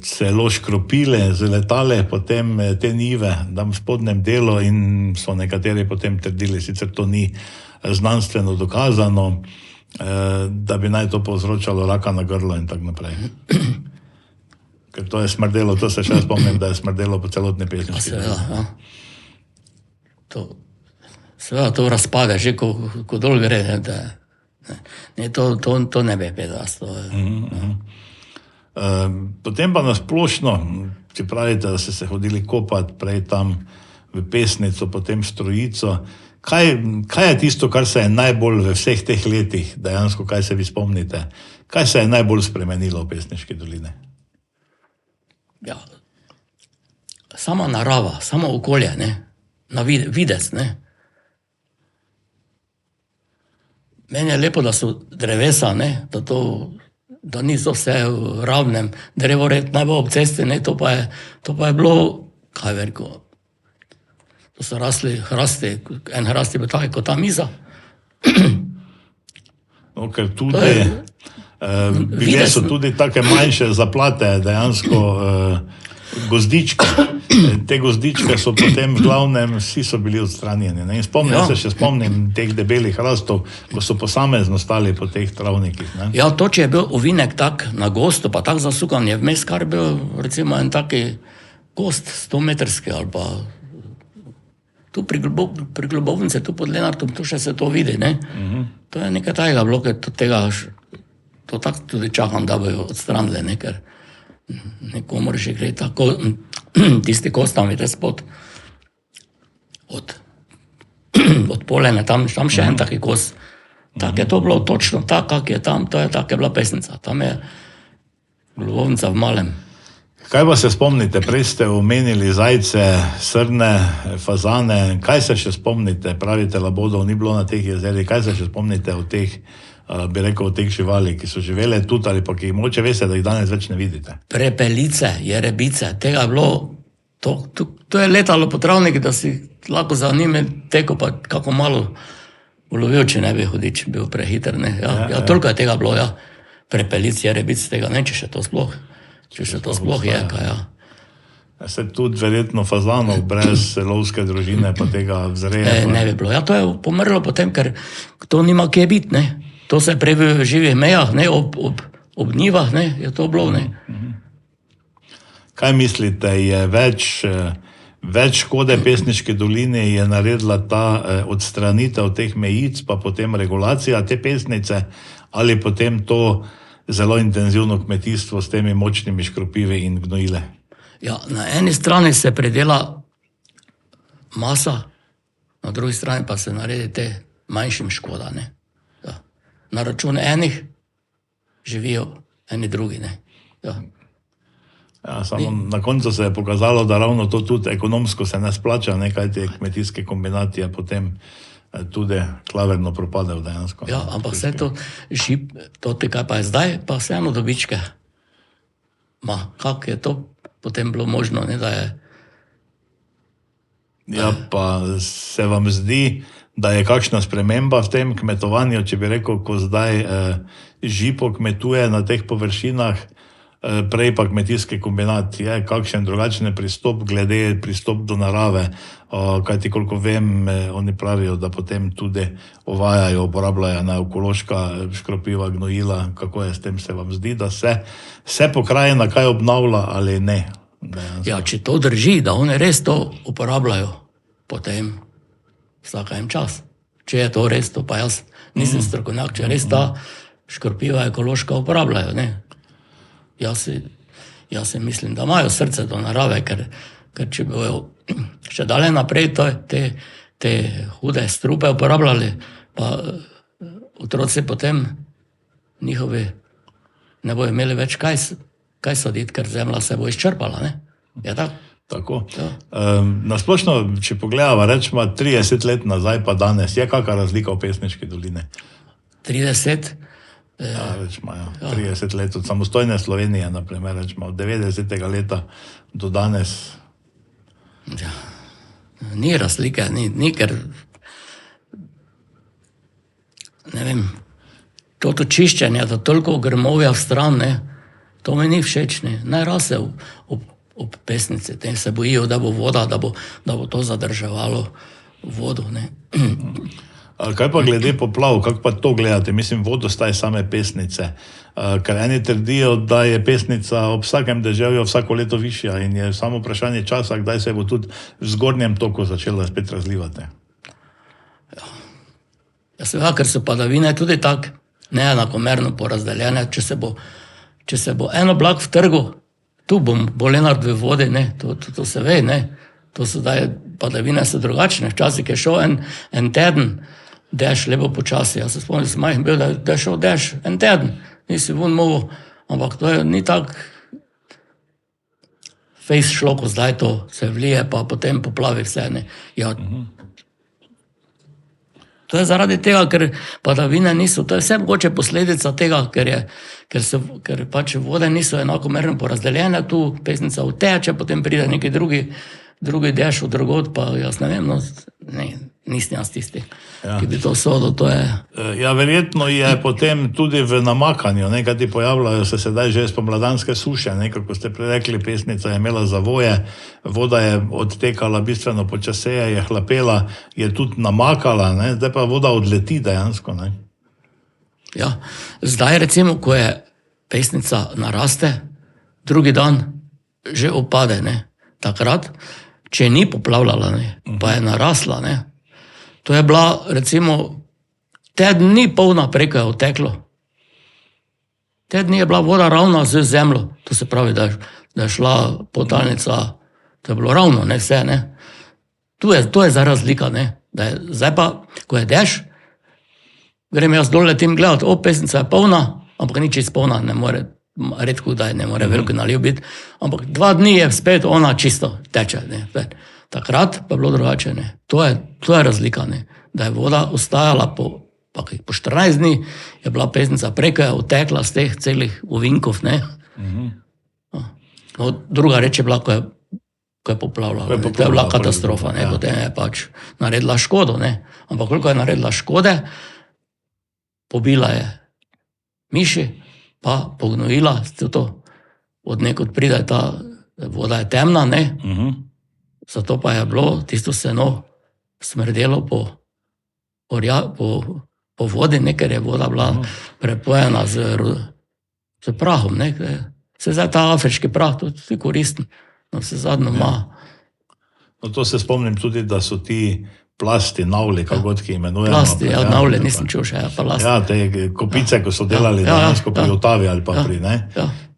celo škropile z letale potem te njive tam v spodnjem delu in so nekateri potem trdili, sicer to ni znanstveno dokazano, da bi naj to povzročalo raka na grlo in tako naprej. Ker to je smrdelo, to se še spomnim, da je smrdelo po celotni Pesniški dolini. Seveda, ja. Seveda to razpade, že ko dol gre, to ne bi pedas, to je. Potem pa nasplošno, če pravite, da ste se hodili kopati prej tam v Pesnico, potem v Trojico, kaj je tisto, kar se je najbolj v vseh teh letih, dejansko, kaj se vi spomnite, kaj se je najbolj spremenilo v Pesniški dolini? Ja, sama narava, samo okolje, ne, na videz, ne. Meni je lepo, da so drevesa, ne, da niso vse v ravnem, drevored naj bo ob cesti, ne, to pa je bilo, kaj veliko, to so rasli hrasti, en hrast je bil tak, kot ta miza. No, ker tudi, bile so tudi take manjše zaplate, dejansko gozdičke. Te gozdičke so potem v glavnem, vsi so bili odstranjeni. Ne? In spomnim teh debelih hrastov, ko so posamezno stali po teh travnikih. Ne? Ja, to, če je bil ovinek tak na gostu, pa tak zasukan, je vmes kar bil, recimo, en taki gost 100-metrski ali pa tu pri Globovnici, tu pod Lenartom, tu še se to vidi, ne. To je nekaj tajega bilo, ker to tako tudi čakam, da bojo odstranili, ne, ker nekomu že gre tako, tisti kostam, vidite, spod, od Polene, tam še en taki kos. Tako je to bilo točno, tako kak je tam, to je tako je bila pesnica. Tam je Globovnica v malem. Kaj pa se spomnite? Prej ste omenili zajce, srne, fazane. Kaj se še spomnite? Pravite, labodov ni bilo na teh jezerih. Kaj se še spomnite od teh, bi rekel, od teh živali, ki so živele tudi ali pa ki jih moče veste, da jih danes več ne vidite? Prepelice, jerebice, tega je bilo, to je letalo po travniki, da si lahko za njime teko, pa kako malo ulovil, če ne bi hudič bil prehiter, ne. Ja, toliko je tega bilo, ja. Prepelic, jerebic, tega ne, če še to sploh je, kaj, ja. Se tudi verjetno fazanov brez lovske družine pa tega vzreja. Ne bi bilo, ja, to je pomrlo potem, ker to nima kje biti, ne. To se je prej v živih mejah, ne, ob njivah, ne, je to bilo, ne. Kaj mislite, je več škode Pesniški dolini je naredila ta odstranitev teh mejic, pa potem regulacija te pesnice, ali potem to zelo intenzivno kmetijstvo s temi močnimi škropivi in gnojile? Ja, na eni strani se predela masa, na drugi strani pa se naredi te manjšim škoda, ne. Ja. Na račun enih živijo eni drugi, ne. Ja. Ja, samo na koncu se je pokazalo, da ravno to tudi ekonomsko se ne splača, nekaj te kmetijske kombinacije potem tudi klavrno propadejo dejansko. Ja, ampak vse to kaj pa je zdaj, pa vseeno dobičke. Kako je to potem bilo možno, ne, da je... Ja, pa se vam zdi, da je kakšna sprememba v tem kmetovanju, če bi rekel, ko zdaj Žipo kmetuje na teh površinah, prej pa kmetijski kombinat, je kakšen drugačen pristop glede pristop do narave, kajti koliko vem, oni pravijo, da potem tudi uvajajo, uporabljajo na ekološka škropiva, gnojila. Kako je s tem, se vam zdi, da se pokrajina kaj obnavlja ali ne? Ja, če to drži, da oni res to uporabljajo, potem vsaka jim čas. Če je to res, to pa jaz nisem strokovnjak, če res ta škropiva ekološka uporabljajo, ne. Jaz si mislim, da imajo srce do narave, ker če bojo še dalje naprej te hude strupe uporabljali, pa otroci potem njihovi ne bojo imeli več kaj saditi, ker zemlja se bo izčrpala, ne. Je tako? Tako. Ja. Nasplošno, če pogledava, rečemo 30 let nazaj pa danes, je kakšna razlika v Pesniški doline? 30? Ja, rečemo, 30 let od samostojne Slovenije, naprimer, rečemo, od 90. leta do danes. Ja, ni razlike, ni, ker ne vem, to čiščenje, da toliko grmovja v stran, ne, to mi ni všeč, ne, naj rase ob pesnici, tem se bojijo, da bo voda, da bo to zadrževalo vodo, ne. Kaj pa glede poplav, kako pa to gledate? Mislim, vodostaj same pesnice. Ker eni trdijo, da je pesnica ob vsakem deževju vsako leto višja in je samo vprašanje časa, kdaj se bo tudi v zgornjem toku začela spet razlivati. Ja, seveda, ker so padavine tudi tako neenakomerno porazdeljene. Če se bo en oblak vtrgal, tu bo Lenart v vodi, ne, to se ve, ne. To so zdaj, padavine so drugačne. Včasih je šel en teden dež lepo počasi. Jaz se spomnim, sem majhen bil, da je šel dež en teden. Nisi vun mogel, ampak to ni tako fejs šlo, ko zdaj to se vlije, pa potem poplavi vse, ne. Ja, to je zaradi tega, ker padavine niso, to je vse mogoče posledica tega, ker pač vode niso enakomerno porazdeljene, tu pesnica uteče, potem pride neki drugi dež od drugod, pa jaz ne vem, nisem jaz tisti, ki bi to sodil, to je... Ja, verjetno je potem tudi v namakanju, kajti pojavljajo se sedaj že spomladanske suše, kako ste prerekli, pesnica je imela zavoje, voda je odtekala bistveno počaseje, je hlapela, je tudi namakala, zdaj pa voda odleti dejansko. Ja, zdaj recimo, ko je pesnica naraste, drugi dan že opade, takrat, če ni poplavljala, ne, pa je narasla, ne, to je bila, recimo, teden dni polna preko je oteklo. Teden dni je bila voda ravna z zemljo, to se pravi, da je šla potalnica, to je bilo ravno, ne, vse, ne. To je za razlika, ne, da je, zdaj pa, ko je dež, grem jaz dol letim gledat, Pesnica je polna, ampak ni čist polna, ne more, redko kdaj ne more veliko naliv biti, ampak 2 dni je spet ona čisto teče, ne, takrat pa je bilo drugače, ne, to je razlika, ne, da je voda ostajala po 14 dni, je bila Pesnica preko, je otekla z teh celih ovinkov, ne. No, druga reč je bila, ko je poplavljala, to je bila katastrofa, ne, potem je pač naredila škodo, ne, ampak koliko je naredila škode, pobila je miši, pa pognojila, to od nekod pride, ta voda je temna, ne, zato pa je bilo tisto seno smrdelo po vodi, ne, ker je voda bila prepojena z prahom, ne, se zdaj ta afriški prah, to je koristen, no se zadnjo ima. No to se spomnim tudi, da so ti plasti, navli, kako ki imenujemo. Plasti, navle nisem čul še, pa lasti. Ja, te kopice, ko so delali dejansko pri Otavi ali pa pri, ne,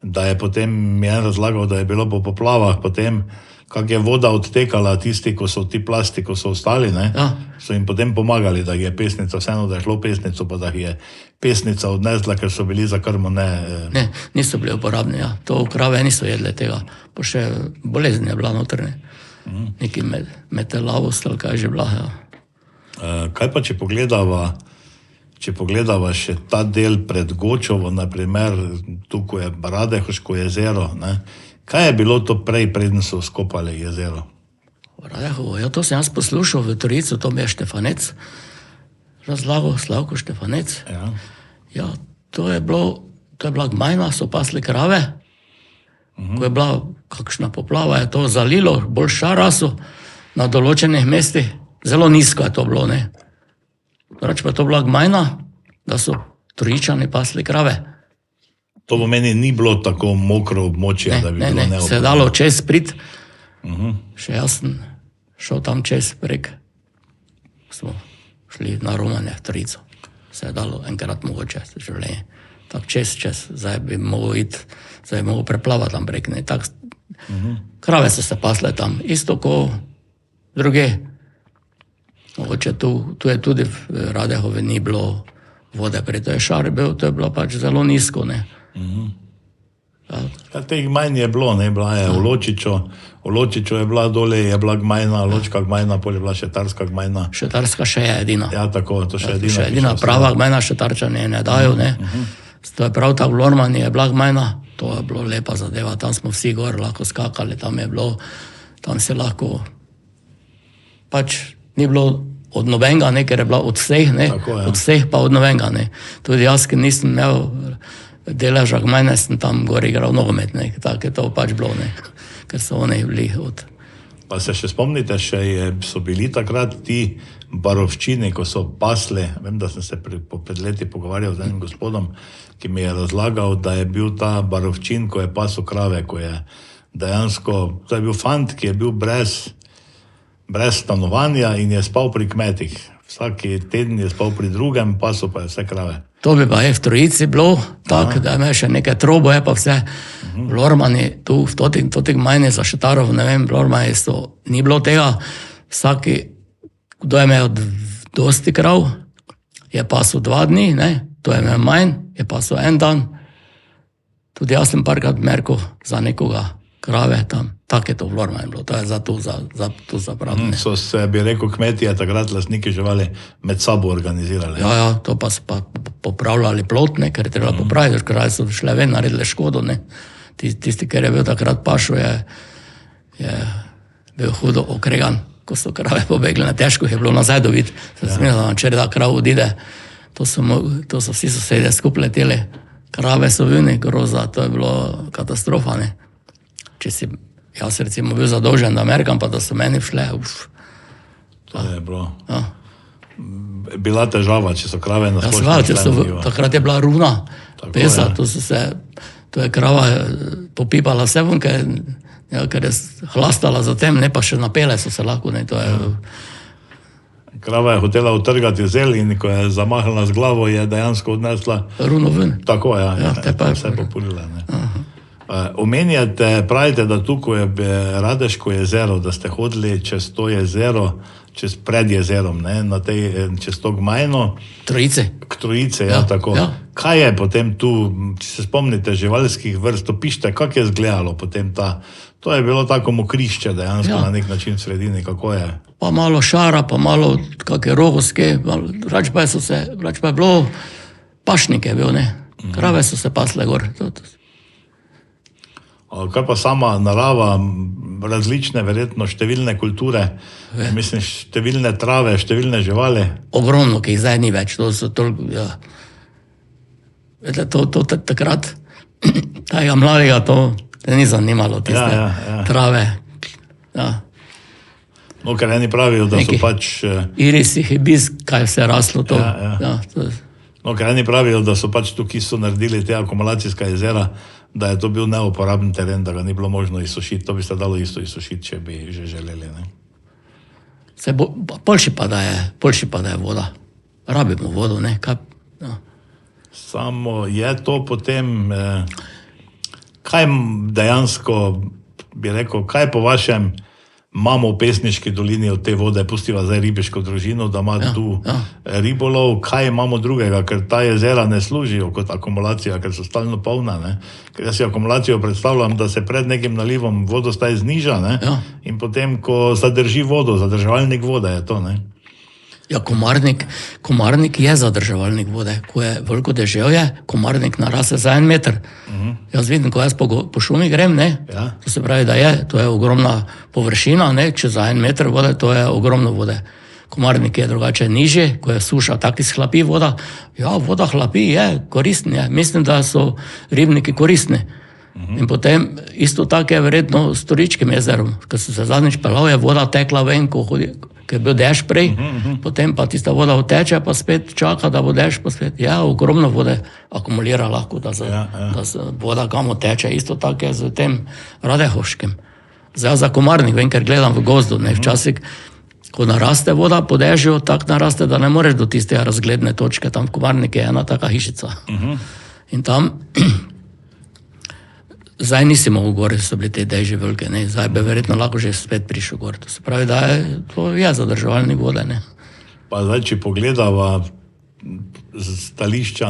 da je potem mi en razlagal, da je bilo po poplavah potem, kak je voda odtekala, tisti, ko so ti plasti, ko so ostali, ne, so jim potem pomagali, da je Pesnica, vseeno, da je šlo Pesnico, pa da je Pesnica odnesla, ker so bili za krmo, ne. Ne, niso bili uporabni, ja, to krave niso jedle tega, pa še bolezen je bila notrne. Neki metelavost ali kaj že bila, ja. Kaj pa, če pogledava še ta del pred Gočovo, naprimer, tu, ko je Radehovško jezero, ne, kaj je bilo to prej, preden so skopali jezero? Radehovo, ja, to sem jaz poslušal v Trojicu, to mi je Štefanec razlagal, Slavko Štefanec. Ja, to je bila gmajna, so pasli krave, ko je bila kakšna poplava, je to zalilo, bolj šaraso na določenih mestih, zelo nizko je to bilo, ne. Drugače pa to bila gmajna, da so Trojičani pasli krave. To pomeni, ni bilo tako mokro območje, da bi bilo neobhodno. Se je dalo čez prid, še jaz sem šel tam čez prek, smo šli na romanje v Trojico, se je dalo enkrat mogoče življenje. Tako čez, zdaj bi mogel iti, zdaj bi mogel preplavati tam prek, ne, tako. Krave so se pasle tam, isto ko druge. Mogoče tu je tudi v Radehovi ni bilo vode, prej to je šar bil, to je bilo pač zelo nizko, ne. Ja, teh gmajn je bilo, ne, bila je v Ločiču je bila dole, je bila gmajna, Ločka gmajna, pol je bila Šetarska gmajna. Šetarska še je edina. Ja, tako, to še edina. Še edina prava gmajna, Šetarčani ne dajo, ne. To je prav ta v Lormani je bila gmajna, to je bilo lepa zadeva, tam smo vsi gor lahko skakali, tam je bilo, tam se lahko, pač ni bilo od nobenega, ne, ker je bila od vseh, ne, od vseh pa od nobenega, ne. Tudi jaz, ki nisem imel deleža gmajne, sem tam gor igral nogomet, ne, tako je to pač bilo, ne, ker so oni bili od. Pa se še spomnite, so bili takrat ti barovščini, ko so pasli, vem, da sem se pred leti pogovarjal z enim gospodom, ki mi je razlagal, da je bil ta barovščin, ko je pasel krave, ko je dejansko, to je bil fant, ki je bil brez stanovanja in je spal pri kmetih. Vsaki teden je spal pri drugem, pasel pa je vse krave. To bi pa je v Trojici bilo, tako da ima še neke troboje pa vse. V Lormani, tu v totih gmajnih za Šetarov, ne vem, v Lormani ni bilo tega. Vsaki, kdo je imel dosti krav, je pasel 2 dni, ne, to je imel manj, je pasel 1 dan. Tudi jaz sem parkrat merkel za nekoga krave tam. Tako je to v Lormani bilo, to je za tu zapravljeno. So se, bi rekel, kmetije, takrat lastniki živali med sabo organizirali. Ja, to pa so pa popravljali plotne, ker je treba popraviti, ker so šle ven, naredile škodo, ne. Tisti, ker je bil takrat pašo, je bil hudo okregan, ko so krave pobegle, na težko je bilo nazaj dobiti. Če da krav odide, to so vsi sosedje skupaj leteli. Krave so vini, groza, to je bilo katastrofa, ne. Če si jaz recimo bil zadolžen, da merkam, pa da so meni všle, To je bilo. Bila težava, če so krave na splošno. Takrat je bila runa, pesa, to je krava popipala vse von, ker Ja, ker je hlastala za tem, ne pa še napele so se lahko, ne, to je... Krava je hotela utrgati zel in ko je zamahala z glavo, je dejansko odnesla... Runo ven. Tako, ja, te pa je vse populila. Omenjate, pravite, da tukaj je Radeško jezero, da ste hodili čez to jezero, pred jezerom, ne, čez to Gmajno. Trojice. K Trojice, ja, tako. Ja. Kaj je potem tu, če se spomnite živalskih vrst, opišite, kako je izgledalo potem to je bilo tako mokrišče dejansko na nek način v sredini, kako je? Pa malo šara, pa malo kakve rogoske, rač pa je bilo pašnike bil, ne. Krave so se pasle gor. Kaj pa sama narava, različne, verjetno številne kulture, mislim, številne trave, številne živali? Ogromno, ki jih zdaj ni več, to so toliko, ja. To takrat, tega mladega, to ni zanimalo, tiste trave. Ja. No, ker eni pravijo, da so pač... Irisi, hibisk, kaj vse raslo to. No, ker eni pravijo, da so pač tu, ki so naredili te akumulacijska jezera, da je to bil neuporaben teren, da ga ni bilo možno izsušiti. To bi se dalo isto izsušiti, če bi že želeli, ne? Boljši pa da je voda. Rabimo vodo, ne? Samo je to potem... Kaj dejansko, bi rekel, kaj po vašem imamo v Pesniški dolini od te vode, pustiva zdaj ribiško družino, da ima tu ribolov, kaj imamo drugega, ker ta jezera ne služijo kot akumulacija, ker so stalno polna, ne? Ker jaz si akumulacijo predstavljam, da se pred nekim nalivom vodostaj zniža, ne? In potem, ko zadrži vodo, zadrževalnik vode je to, ne? Ja, komarnik je zadrževalnik vode. Ko je veliko deževje, komarnik narase za 1 meter. Jaz vidim, ko jaz po šumi grem, ne, to se pravi, da to je ogromna površina, ne, če za 1 meter vode, to je ogromno vode. Komarnik je drugače nižje, ko je suša, tako izhlapi voda. Ja, voda hlapi, je koristna, mislim, da so ribniki koristni. In potem isto tako je verjetno s Toričkim jezerom, ko se zadnjič pelal, je voda tekla ven, ko je bil dež prej, potem pa tista voda uteče, pa spet čaka, da bo dež, pa spet, ogromno vode akumulira lahko, da se voda kam teče, isto tako je z tem Radehovškim. Zdaj za komarnik, vem, ker gledam v gozdu, ne, včasih, ko naraste voda po dežju, tako naraste, da ne moreš do tiste razgledne točke, tam v Komarnik je ena taka hišica. In tam zdaj nisi mogel gor, so bili te dežje velike, ne, zdaj bi verjetno lahko že spet prišel gor. To se pravi, da je zadrževalnik vode, ne. Pa zdaj, če pogledava stališča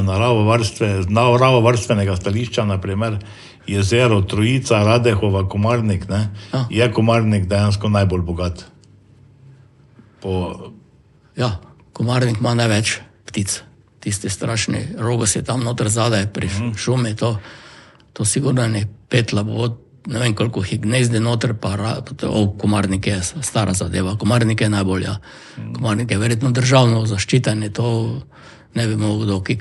naravovarstvenega stališča, naprimer jezero Trojica, Radehova, Komarnik, ne, je Komarnik dejansko najbolj bogat. Ja, Komarnik ima največ ptic, tisti strašni rogosi tam noter zadaj pri šumi, to sigurno ne petla bo, ne vem koliko jih gnezdi noter, pa Komarnik je stara zadeva, Komarnik je najbolj, ja. Komarnik je verjetno državno zaščiteni, to ne bi mogel kdo,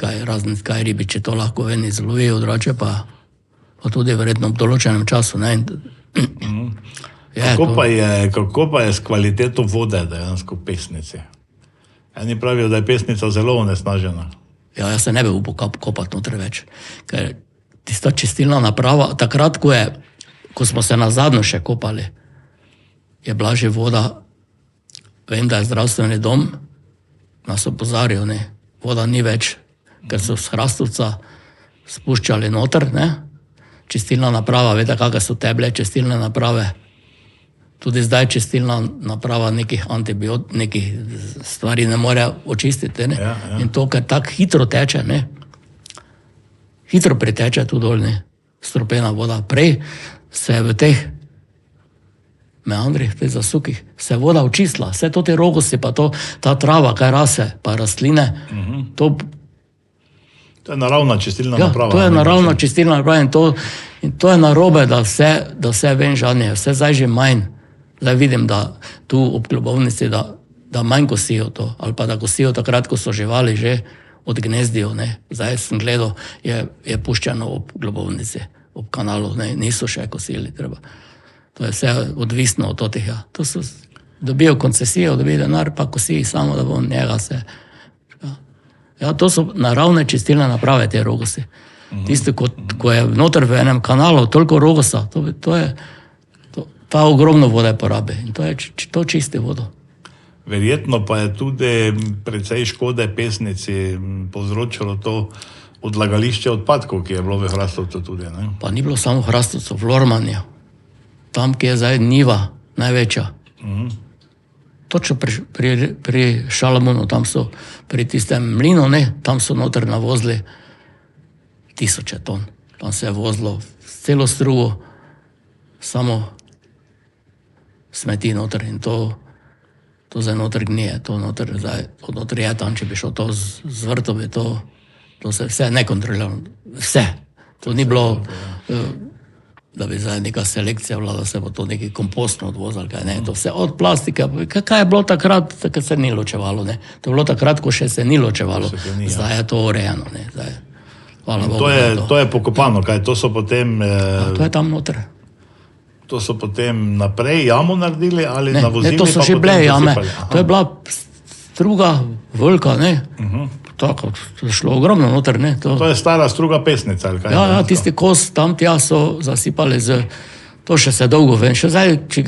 kaj ribiči to lahko ven izlovijo, drugače pa tudi verjetno v določenem času, ne. Kako pa je s kvaliteto vode dejansko v Pesnici? Eni pravijo, da je Pesnica zelo onesnažena. Ja, jaz se ne bi upal kopati noter več, ker tista čistilna naprava, takrat, ko smo se nazadnje še kopali, je bila že voda, vem, da je zdravstveni dom, nas opozarjal, ne, voda ni več, ker so z Hrastovca spuščali noter, ne, čistilna naprava, veste, kakve so teble čistilne naprave, tudi zdaj čistilna naprava nekih stvari ne more očistiti, ne, in to, ker tako hitro teče, ne, hitro priteče tu dol, ne, strupena voda. Prej se je v teh meandrih, v teh zasukih, se je voda očistila. Vse to te rogosi, pa ta trava, kaj rase, pa rastline, to je naravna čistilna naprava. To je naravna čistilna naprava in to je narobe, da vse ven žanje, vse zdaj že manj. Zdaj vidim, da tu ob Globovnici, da manj kosijo to, ali pa da kosijo takrat, ko so živali že odgnezdijo, ne. Zdaj sem gledal, je puščeno ob Globovnici, ob kanalu, ne, niso še kosili, treba. To je vse odvisno od totih, ja. To so, dobijo koncesijo, dobijo denar, pa kosijo samo, da bo njega se... Ja, to so naravne čistilne naprave, te rogosi. Tisti, ko je noter v enem kanalu toliko rogosa, to ta ogromno vode porabi in to je to čisti vodo. Verjetno pa je tudi precej škode Pesnici povzročilo to odlagališče odpadkov, ki je bilo v Hrastovcu tudi, ne? Pa ni bilo samo v Hrastovcu, v Lormanju. Tam, ki je zdaj Niva največja. Točno pri Šalamunu, tam so pri tistem mlinu, ne, tam so noter navozili 1000 ton. Tam se je vozilo celo strugo, samo smeti noter in to zdaj noter gnije, to noter zdaj, od noter je tam, če bi šel to z vrtovi, to se vse nekontrolirano, vse. To ni bilo, da bi zdaj neka selekcija vlada, se bo to neki kompostno odvozal, kaj ne, to vse od plastike, kaj je bilo takrat, takrat se ni ločevalo, ne. To je bilo takrat, ko še se ni ločevalo, zdaj je to urejeno, ne, zdaj. Hvala Bogu, to je pokopano, kaj, to so potem... To je tam noter. To so potem naprej jamo naredili ali navozili? Ne, to so že bile jame, to je bila struga velika, ne, tako, to je šlo ogromno noter, ne. To je stara struga Pesnica, ali kaj? Ja, tisti kos tam tja so zasipali to še se dolgo vem, še zdaj, če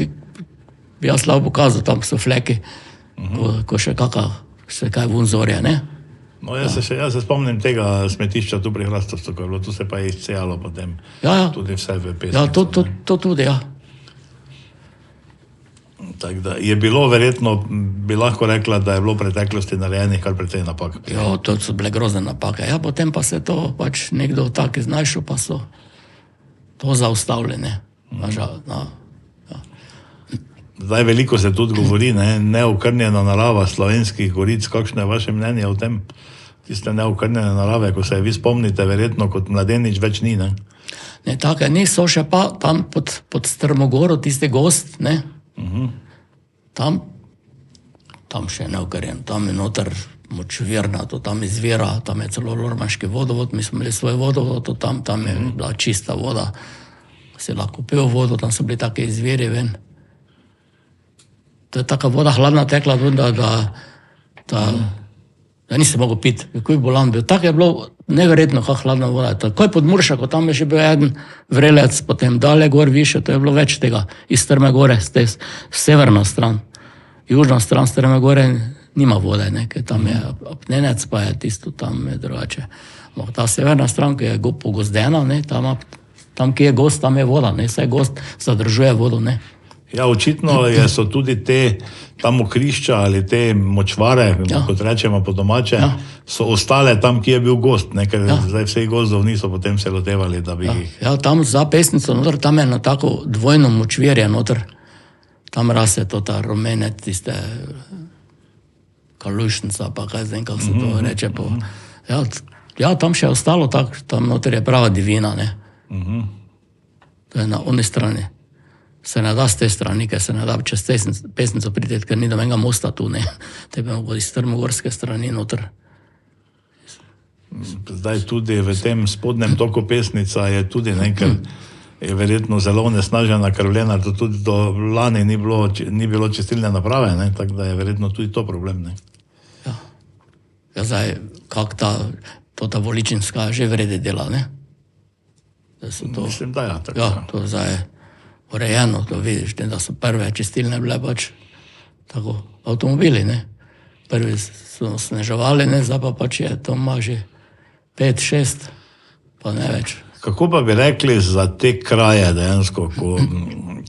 bi jaz lahko pokazal, tam so fleki, ko še se kaj vun zorja, ne. No, jaz se spomnim tega smetišča tu pri Hrastovcu, ko je bilo, tu se pa je izcejalo potem tudi vse v Pesnico. Ja, to tudi, ja. Tako da je bilo verjetno, bi lahko rekla, da je bilo v preteklosti narejenih kar precej napak. Ja, to so bile grozne napake. Ja, potem pa se to pač nekdo tak iznašel, pa so to zaustavili, ne. Zdaj veliko se tudi govori, neokrnjena narava slovenskih goric. Kakšno je vaše mnenje o tem? Tiste neokrnjene narave, ko se vi spomnite, verjetno kot mladenič več ni, ne? Ne, take niso še pa tam pod Strmogoro, tisti gost, ne? Tam še je neokrnjen, tam je noter močvirna, to tam izvira, tam je celo lormanški vodovod, mi smo imeli svoj vodovod, tam je bila čista voda, si lahko pil vodo, tam so bili take izviri ven. To je taka voda hladna tekla, da nisem mogel piti, ko je bolan bil. Tako je bilo neverjetno, kako hladna voda. Takoj pod Muršako, tam je še bil en vrelec, potem dalje gor više, to je bilo več tega. Iz Strme gore, severna stran, južna stran Strme gore nima vode, ne, ker tam je apnenec, pa je tisto tam je drugače. Ta severna stran, ki je pogozdena, ne, tam, ki je gost, tam je voda, ne, saj gost zadržuje vodo, ne. Ja, očitno so tudi tam okrišča ali te močvare, kot rečemo po domače, so ostale tam, ki je bil gost, ne, ker zdaj vseh gozdov niso potem se lotevali, da bi jih... Ja, tam za Pesnico noter, tam je na tako dvojno močvirje noter, tam rase to ta rumene, tiste kalušnica, pa kaj zdaj, kako se to reče po... Ja, tam še je ostalo tako, tam noter je prava divina, ne. To je na oni strani. Se ne da z te strani, ker se ne da čez Pesnico priti, ker ni domenega mosta tu, ne. Te bi mogli iz Strmogorske strani noter. Zdaj tudi v tem spodnjem toku Pesnica je tudi nekaj, je verjetno zelo onesnažena, ker to tudi do lani ni bilo čistilne naprave, ne, tako da je verjetno tudi to problem, ne. Ja, zdaj, kak ta Voličinska že vrede dela, ne. Mislim, da ja, tako. Ja, to zdaj urejeno, to vidiš, da so prve čistilne bile pač tako avtomobili, ne. Prvi so sneževali, ne, zdaj pa pač je to ima že 5, 6, pa ne več. Kako pa bi rekli za te kraje dejansko,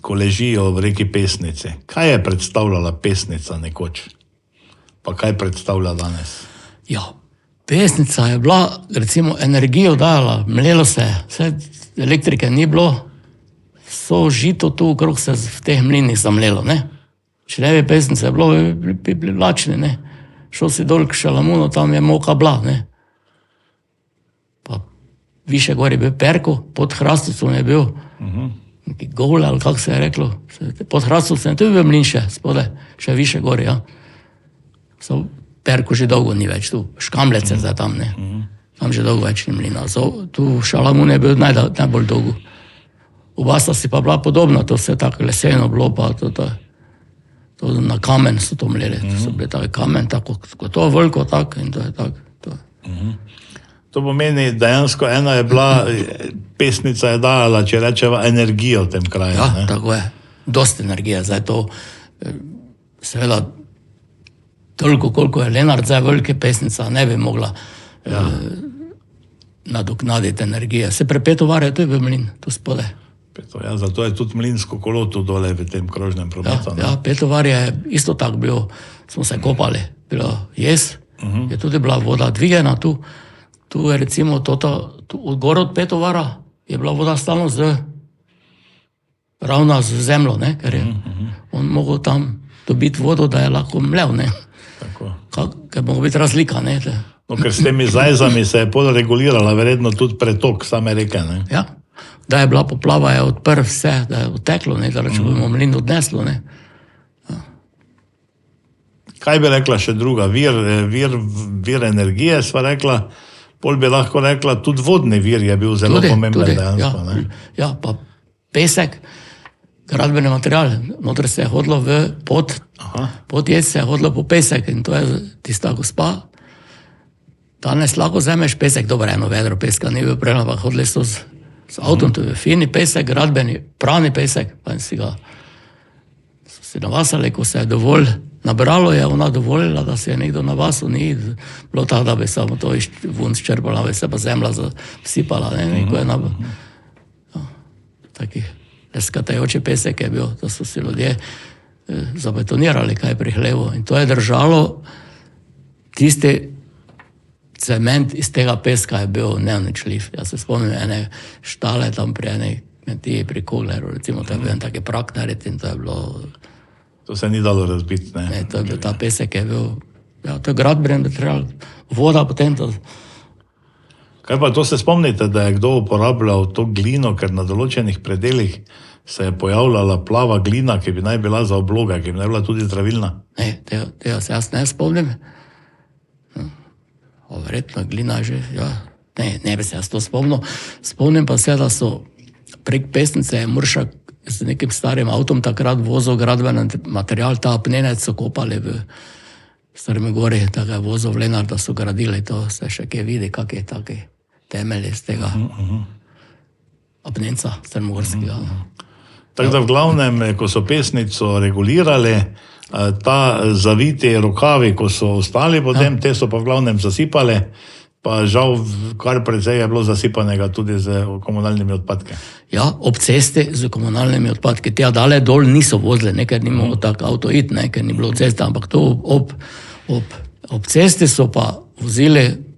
ko ležijo v reki Pesnici? Kaj je predstavljala Pesnica nekoč? Pa kaj predstavlja danes? Ja, Pesnica je bila, recimo, energijo dala, mlelo se, vse elektrike ni bilo, so žito tu okrog se v teh mlinih zamlelo, ne. Če ne bi Pesnice je bilo, bi bili lačni, ne. Šel si dol k Šalamunu, tam je moka bila, ne. Pa više gor je bil Perko, pod Hrastovcem je bil neki Gole, ali kako se je reklo. Pod Hrastovcem tu je bil mlin še, spodaj, še više gor, ja. Perko že dolgo ni več tu, Škamlece zdaj tam, ne. Tam že dolgo več ni mlina. Tu Šalamun je bil najbolj dolgo. Oba sta si pa bila podobna, to vse tako leseno bilo, pa to na kamen so to mleli, to so bili tako kamen, tako, to je veliko tako in to je tako. To pomeni, dejansko ena je bila, Pesnica je dala, če rečeva, energijo v tem kraju. Ja, tako je. dosti energije. Zdaj to, seveda, toliko, koliko je Lenart zdaj velike pesnica, ne bi mogla nadoknaditi energije. Se pri Petovarju, to je bil mlin, tu spode. Ja, zato je tudi mlinsko kolo tu dole v tem krožnem prometu. Ja, Petovar je isto tako bil, smo se kopali, bilo jez, je tudi bila voda dvigena tu. Tu je recimo gor od Petovara je bila voda stalno ravna z zemljo, ne, ker je on mogel tam dobiti vodo, da je lahko mlev, ne. Ker mogo biti razlika, ne. No, ker s temi zajzami se je podregulirala verjetno tudi pretok same reke, ne. Ja, da je bila poplava, je odprl vse, da je odteklo, ne, da če bomo mlin odneslo, ne. Kaj bi rekla še druga? Vir energije, sva rekla, pol bi lahko rekla, tudi vodni vir je bil zelo pomemben dejansko, ne. Ja, pa pesek, gradbeni material, noter se je hodilo pod jed se je hodilo po pesek in to je tista gospa. Danes lahko vzameš pesek, dobro, eno vedro peska, ni bil prejno, pa hodili so z avtom, to je fini pesek, gradbeni, prani pesek, pa so si navasali, ko se je dovolj nabralo, je ona dovolila, da se je nekdo navasil, ni bilo tako, da bi samo to vun ščrpala, bi se pa zemlja vsipala, ne, ko je taki leskatajoči pesek je bil, da so si ljudje zabetonirali kaj pri hlevu in to je držalo, tisti cement iz tega peska je bil neuničljiv. Jaz se spomnim ene štale tam pri enej kmetiji pri Kogleru, recimo, to je bil en taki prak narediti in to je bilo... To se ni dalo razbiti, ne? Ne, to je bil ta pesek, je bil... Ja, to je gradbeni material, voda potem to... Kaj pa to se spomnite, da je kdo uporabljal to glino, ker na določenih predelih se je pojavljala plava glina, ki bi naj bila za obloge, ki bi naj bila tudi zdravilna? Ne, tega se jaz ne spomnim. Verjetno glina že, ja. Ne bi se jaz to spomnil. Spomnim pa se, da so prek Pesnice je Muršak z nekim starim avtom takrat vozil gradbeni material, ta apnenec so kopali v Starimi gori, tako je vozil v Lenart, da so gradili to, se še kje vidi, kak je taki temelj iz tega apnenca strmogorskega. Tako da v glavnem, ko so Pesnico regulirali, ta zaviti rokavi, ko so ostali potem, te so pa v glavnem zasipali, pa žal kar precej je bilo zasipanega tudi z komunalnimi odpadki. Ja, ob cesti z komunalnimi odpadki. Tja dale dol niso vozili, ker ni mogel tak avto iti, ker ni bilo ceste, ampak to ob cesti so pa vozili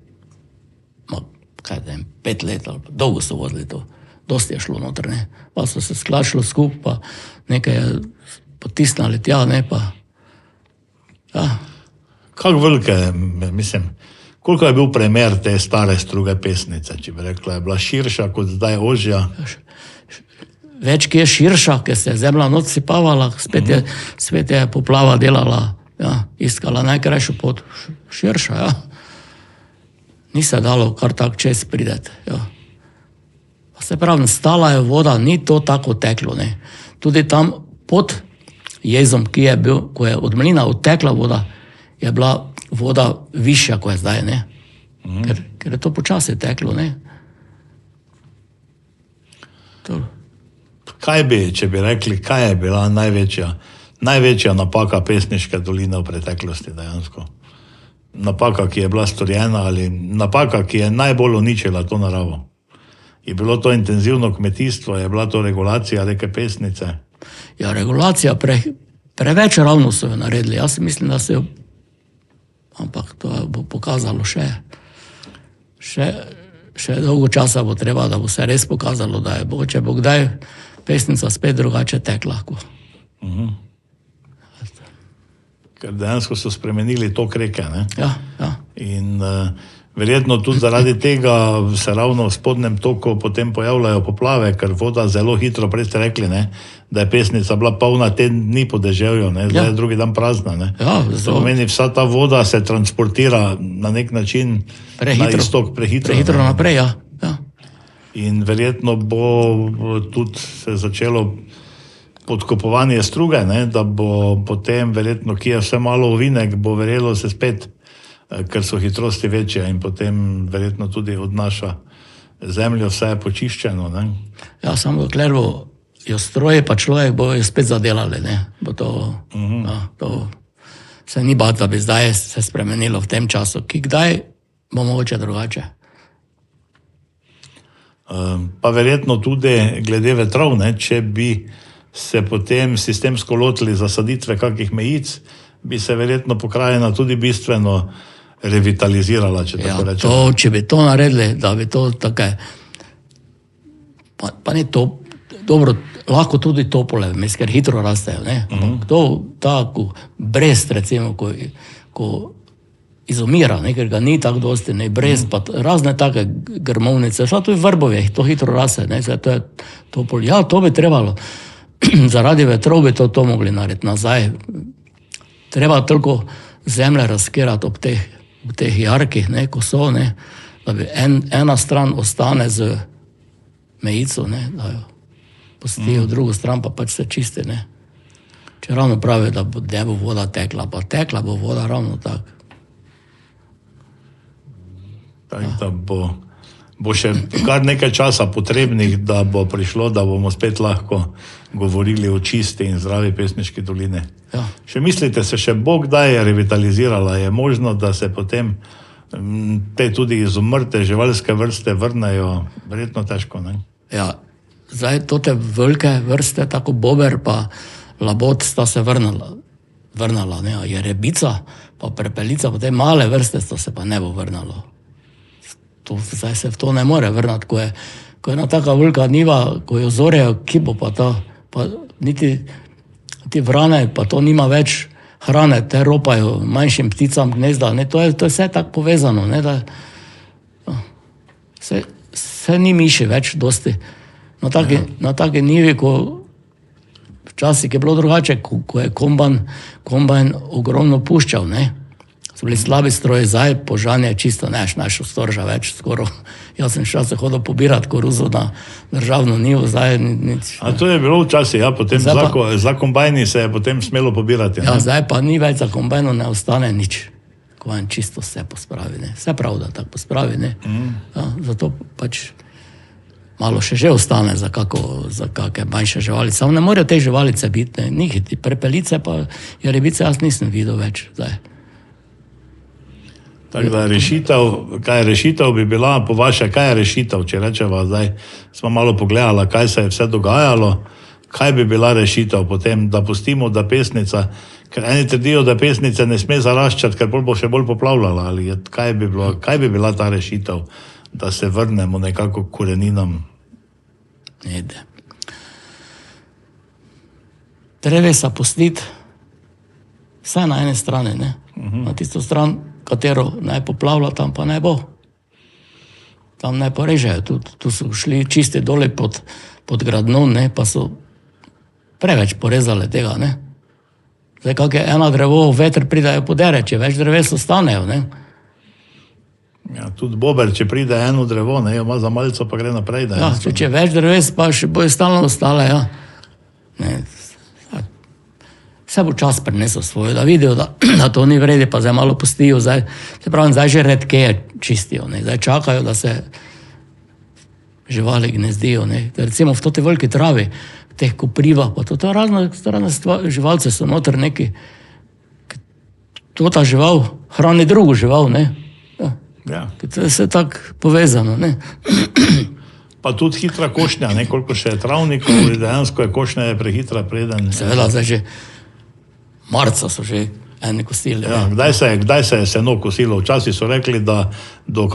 5 let, dolgo so vozili to. Dosti je šlo noter, ne. Pa so se sklašilo skup, pa nekaj je potisnali tja, ne, pa... Ja. Kako velike, mislim, koliko je bil primer te stare struge Pesnice, če bi rekla, je bila širša kot zdaj ožja? Več, ki je širša, ker se je zemlja noč sipavala, spet je poplava delala, ja, iskala najkrajšo pot, širša, ja. Ni se dalo kar tak čez prideti, ja. Pa se pravi, stala je voda, ni to tako teklo, ne. Tudi tam pod jezom, ki je bil, ko je od mlina odtekla voda, je bila voda višja, ko je zdaj, ne. Ker je to počasi teklo, ne. To. Kaj bi, če bi rekli, kaj je bila največja napaka Pesniške doline v preteklosti dejansko? Napaka, ki je bila storjena ali napaka, ki je najbolj uničila to naravo? Je bilo to intenzivno kmetijstvo, je bila to regulacija reke Pesnice? Ja, regulacija, preveč ravno so jo naredili. Jaz mislim, da se jo, ampak to bo pokazalo še dolgo časa bo treba, da bo se res pokazalo, da je bo, če bo kdaj Pesnica spet drugače tekla. Ker dejansko so spremenili tok reke, ne? Ja, ja. In verjetno tudi zaradi tega se ravno v spodnjem toku potem pojavljajo poplave, ker voda zelo hitro, prej ste rekli, ne, da je Pesnica bila polna teden dni po deževju, ne, zdaj je drugi dan prazna, ne. Ja, to pomeni, vsa ta voda se transportira na nek način na istok prehitro. Prehitro naprej, ja. Ja. In verjetno bo tudi se začelo podkopovanje struge, ne, da bo potem verjetno, ki je vse malo ovinek, bo verjelo se spet, ker so hitrosti večje in potem verjetno tudi odnaša zemljo, vse je počiščeno, ne. Ja, samo dokler bo jo stroje, pa človek bo jo spet zadelali. Ne? Bo to, to se ni bati, da bi zdaj se spremenilo v tem času, ki kdaj bo mogoče drugače. Pa verjetno tudi glede vetrov, ne? Če bi se potem sistemsko lotili zasaditve kakih mejic, bi se verjetno pokrajina tudi bistveno revitalizirala, če tako rečem. To, če bi to naredili, da bi to tako, pa ni to, dobro, lahko tudi topole, ker hitro rastejo, ne? To, tako, brest, recimo, ko izumira, ne? Ker ga ni tako dosti, ne, brest, pa razne take grmovnice, šla tudi vrbove, to hitro raste, ne, to je topol. Ja, to bi trebalo, zaradi vetrov bi to mogli narediti nazaj. Treba toliko zemlje razkirati ob teh jarkih, ne, ko so, ne, da bi ena stran ostane z mejico, ne, da jo pustijo, drugo stran pa pač se čisti, ne. Če ravno pravi, da ne bo voda tekla, pa tekla bo voda ravno tako. Da bo še kar nekaj časa potrebnih, da bo prišlo, da bomo spet lahko govorili o čisti in zdravi Pesniški dolini. Ja. Še mislite, se še bo kdaj revitalizirala? Je možno, da se potem te tudi izumrte živalske vrste vrnejo? Verjetno težko, ne? Ja, zdaj tote velike vrste, tako bober pa labod sta se vrnala, ne, je rebica, pa prepelica, pa te male vrste sta se pa ne bo vrnalo. Zdaj se v to ne more vrnati, ko je ena taka velika njiva, ko jo zorejo, ki bo pa ta, pa niti vrane, pa to nima več hrane, te ropajo manjšim pticam gnezda, ne, to je vse tako povezano, ne, da se ni miši več dosti. Na taki njivi, ko včasih je bilo drugače, ko je kombajn ogromno puščal, ne, so bili slabi stroji, zdaj požanje čisto našel storža več skoro. Jaz sem včasih hodil pobirati koruzo na državno njivo, zdaj nič. A to je bilo včasih, ja, potem za kombajni se je potem smelo pobirati. Ja, zdaj pa ni več za kombajno, ne ostane nič. Kombajn čisto vse pospravi, ne. Vse prav, da tako pospravi, ne. Ja, zato pač malo še že ostane za kakšne manjše živali. Samo ne morejo te živalice biti, ne. Njih, prepelice pa rebice jaz nisem videl več zdaj. Tako da rešitev bi bila, po vaše, kaj je rešitev, če rečeva zdaj, smo malo pogledala, kaj se je vse dogajalo, kaj bi bila rešitev potem, da pustimo, da pesnica, ker eni trdijo, da pesnice ne sme zaraščati, ker bo še bolj poplavljala, ali kaj bi bila ta rešitev, da se vrnemo nekako k koreninam? Nede. Drevesa pustiti vse na ene strani, ne? Na tisto stran, katero naj poplavlja, tam pa ne bo. Tam naj porežejo. Tu so šli čisti dole pod Gradno, ne, pa so preveč porezali tega, ne. Zdaj, kak je ena drevo, veter pridajo podere, če več dreves ostanejo, ne. Ja, tudi bober, če pride eno drevo, ne, jo ima za malico, pa gre naprej. Ja, če več dreves, pa še bojo stalno ostale, ja. Ne, vse bo čas prinesel svoje, da vidijo, da to ni vredi, pa zdaj malo pustijo, zdaj že redkeje čistijo, ne, zdaj čakajo, da se živali gnezdijo, ne, recimo v toti veliki travi, teh kopriva, pa to razne živalce so noter neki, ta žival hrani drugo žival, ne, ja. To je vse tako povezano, ne. Pa tudi hitra košnja, ne, koliko še je travnikov, dejansko je košnja prehitra preden. Seveda, zdaj že marca so že eni kosili. Ja, kdaj se je seno kosilo? Včasih so rekli, da do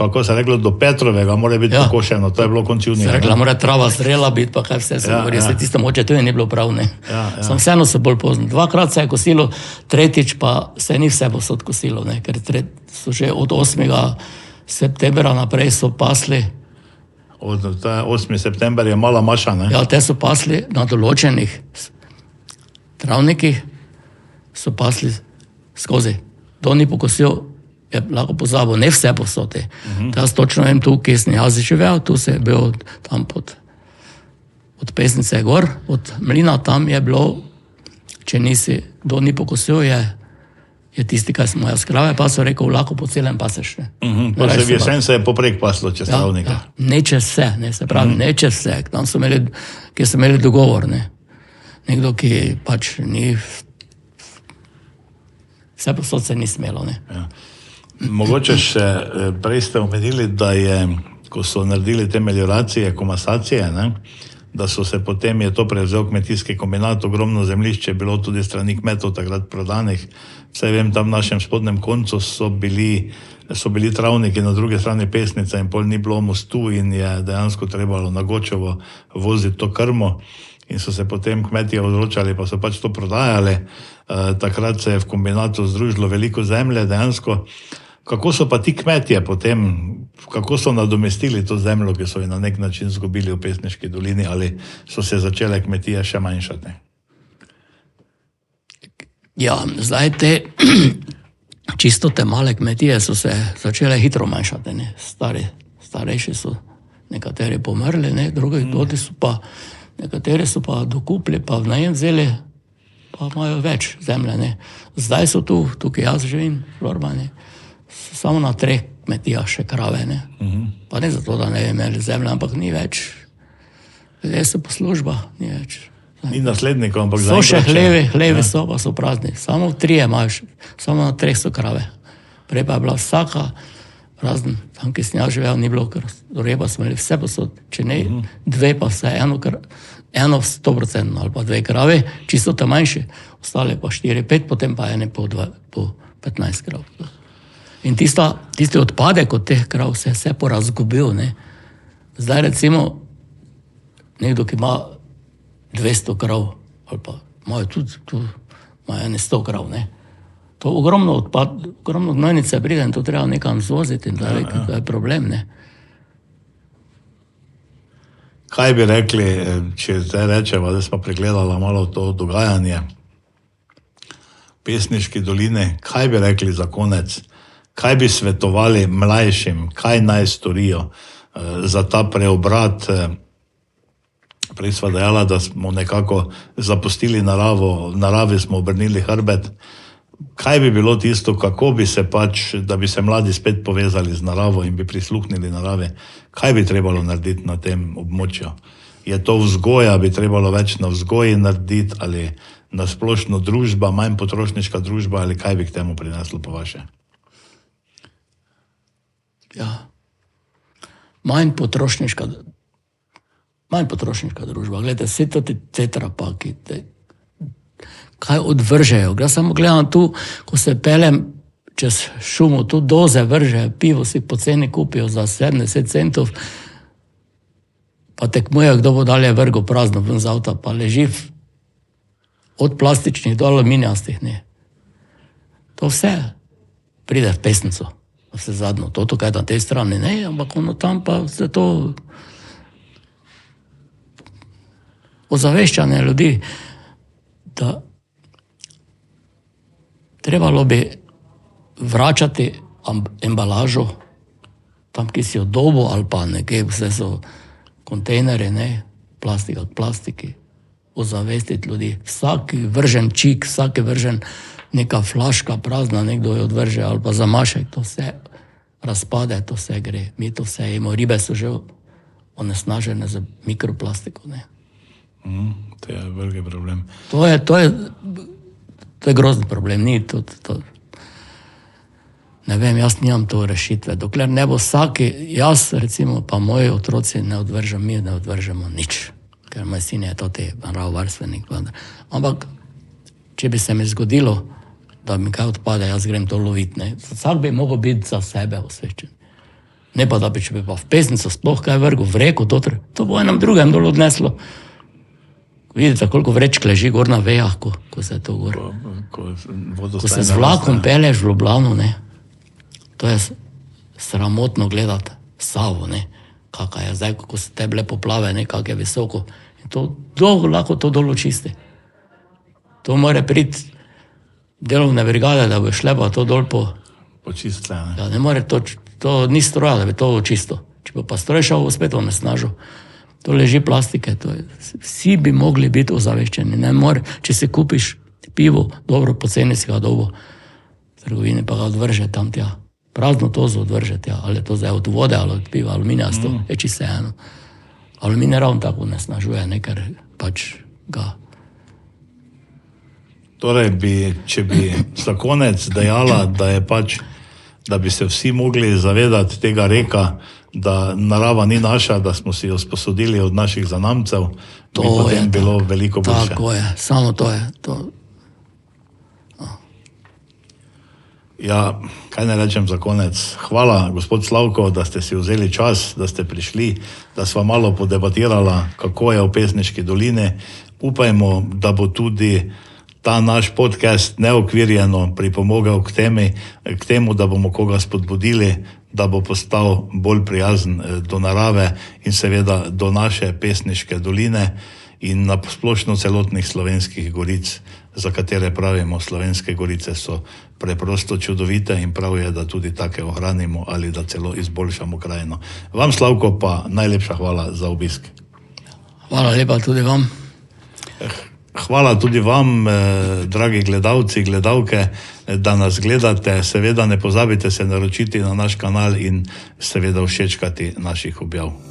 Petrovega mora biti pokošeno, to je bilo konec junija. Se rekla, mora trava zrela biti, pa kaj vse se govori, se tisto moče, to je ni bilo prav, ne. Sam vseeno se bolj pozno. 2-krat se je kosilo, tretjič pa se ni vse posod kosilo, ne, ker so že od 8. septembra naprej so pasli. Od 8. september je mala maša, ne? Ja, te so pasli na določenih travnikih, so pasli skozi. To ni pokosil, je lahko pozabil, ne vse posode. Jaz točno vem tu, kje sem jaz živel, tu se je bil tam od Pesnice gor, od mlina tam je bilo, če nisi, to ni pokosil, je je tisti, kaj smo jaz krave pasel, rekel, lahko po celem paseš. Ne. Pa se v jesen se je poprek paslo čez travnika. Ne čez vse, ne, se pravi, ne čez vse. Tam so imeli dogovor, ne. Nekdo, ki pač ni, vse posod se ni smelo, ne. Ja. Mogoče še prej ste omenili, da je, ko so naredili te melioracije, komasacije, ne, da so se potem, je to prevzel kmetijski kombinat, ogromno zemljišče je bilo tudi strani kmetov takrat prodanih. Vse vem, tam v našem spodnjem koncu so bili travniki, na druge strani Pesnica in pol ni bilo mostu in je dejansko trebalo na Gočevo voziti to krmo in so se potem kmetije odločali, pa so pač to prodajali. Takrat se je v kombinatu združilo veliko zemlje dejansko. Kako so pa ti kmetije potem, kako so nadomestili to zemljo, ki so jo na nek način zgubili v Pesniški dolini, ali so se začele kmetije še manjšati? Ja, zdaj čisto te male kmetije so se začele hitro manjšati, ne. Starejši so nekateri pomrli, ne, nekateri so pa dokupili, pa v najem vzeli, pa imajo več zemlje, ne. Zdaj so tukaj jaz živim, Lorbani, samo na 3 kmetijah še krave, ne. Pa ne zato, da ne bi imeli zemlje, ampak ni več. Ljudje so po službah, ni več. Ni naslednikov, ampak so še hlevi so, pa so prazni. Samo 3 imajo, samo na 3 so krave. Prej pa je bila vsaka, razen tam, ki sem jaz živel, ni bilo, ker reba smo imeli vse posod. Če ne, 2 pa vse, eno 100% ali pa 2 krave, čisto te manjši, ostale pa 4-5, potem pa ene po 15 krav. In tisti odpadek od teh krav se je vse porazgubil, ne. Zdaj recimo, nekdo, ki ima 200 krav, ali pa imajo tudi, tu imajo 100 krav, ne. To ogromno gnojnice pride in to treba nekam zvoziti in to je problem, ne. Kaj bi rekli, če zdaj rečemo, da smo pregledali malo to dogajanje v Pesniški dolini, kaj bi rekli za konec? Kaj bi svetovali mlajšim, kaj naj storijo za ta preobrat? Prej sva dejala, da smo nekako zapustili naravo, naravi smo obrnili hrbet. Kaj bi bilo tisto, kako bi se pač, da bi se mladi spet povezali z naravo in bi prisluhnili naravi? Kaj bi trebalo narediti na tem območju? Je to vzgoja, bi trebalo več na vzgoji narediti, ali na splošno družba, manj potrošniška družba, ali kaj bi k temu prineslo po vaše? Ja, manj potrošniška družba. Gledajte, vse to ti tetrapaki, kaj odvržejo. Jaz samo gledam tu, ko se pelem čez šumo, tu doze vržejo, pivo si poceni kupijo za 70 centov, pa tekmujejo, kdo bo dalje vrgo prazno ven z avta, pa leži od plastičnih do aluminijastih, ne. To vse pride v Pesnico, vse zadnjo. To kaj na tej strani, ne, ampak ono tam pa se to ozaveščanje ljudi, da trebalo bi vračati embalažo tam, ki si jo dobo, ali pa nekje vse so kontejnere, ne, plastika k plastiki, ozavestiti ljudi. Vsaki vržen čik, vsaki vržen neka flaška prazna, nekdo jo odvrže, ali pa zamašek, to vse razpade, to vse gre. Mi to vse jemo, ribe so že onesnažene z mikroplastiko, ne. To je veliki problem. To je grozni problem, ni to. Ne vem, jaz nimam to rešitve. Dokler ne bo vsaki, jaz recimo, pa moji otroci ne odvržemo, mi ne odvržemo nič. Ker moj sin je to naravovarstvenik. Ampak, če bi se mi zgodilo, da mi kaj odpade, jaz grem to loviti, ne. Vsak bi mogel biti za sebe osveščen. Ne pa, da bi, če bi pa v Pesnico sploh kaj vrgo, v reko, to bo enem drugem dol odneslo. Vidite, koliko vrečk leži gor na vejah, ko se je to gor. Ko se z vlakom peleš v Ljubljano, ne. To je sramotno gledati Savo, ne. Kaka je zdaj, ko se te bile poplave, ne, kak je visoko. In to dolgo lahko to dol očisti. To mora priti delovne brigade, da bo šle pa to dol počistile, ne. Ja, ne more to ni stroja, da bi to očisto. Če bo pa stroj šel, bo spet onesnažil. To leži plastike, vsi bi mogli biti ozaveščeni, ne more, če si kupiš pivo, dobro, poceni si ga dobo, trgovini, pa ga odvrže tam tja. Prazno tozo odvrže tja, ali je to zdaj od vode, ali od piva, aluminijasto, je čisto eno. Aluminij ravno tako nesnažuje, ne, ker pač ga... Torej, če bi za konec dejala, da bi se vsi mogli zavedati tega reka, da narava ni naša, da smo si jo sposodili od naših zanamcev, bi potem bilo veliko boljše. Tako je, samo to je. Ja, kaj ne rečem za konec. Hvala, gospod Slavko, da ste si vzeli čas, da ste prišli, da sva malo podebatirala, kako je v Pesniški dolini. Upajmo, da bo tudi ta naš podcast neokvirjeno pripomogel k temu, da bomo koga spodbudili, da bo postal bolj prijazen do narave in seveda do naše Pesniške doline in na splošno celotnih slovenskih goric, za katere pravimo, slovenske gorice so preprosto čudovite in prav je, da tudi take ohranimo ali da celo izboljšamo krajino. Vam, Slavko, pa najlepša hvala za obisk. Hvala lepa tudi vam. Hvala tudi vam, dragi gledalci, gledalke, da nas gledate. Seveda ne pozabite se naročiti na naš kanal in seveda všečkati naših objav.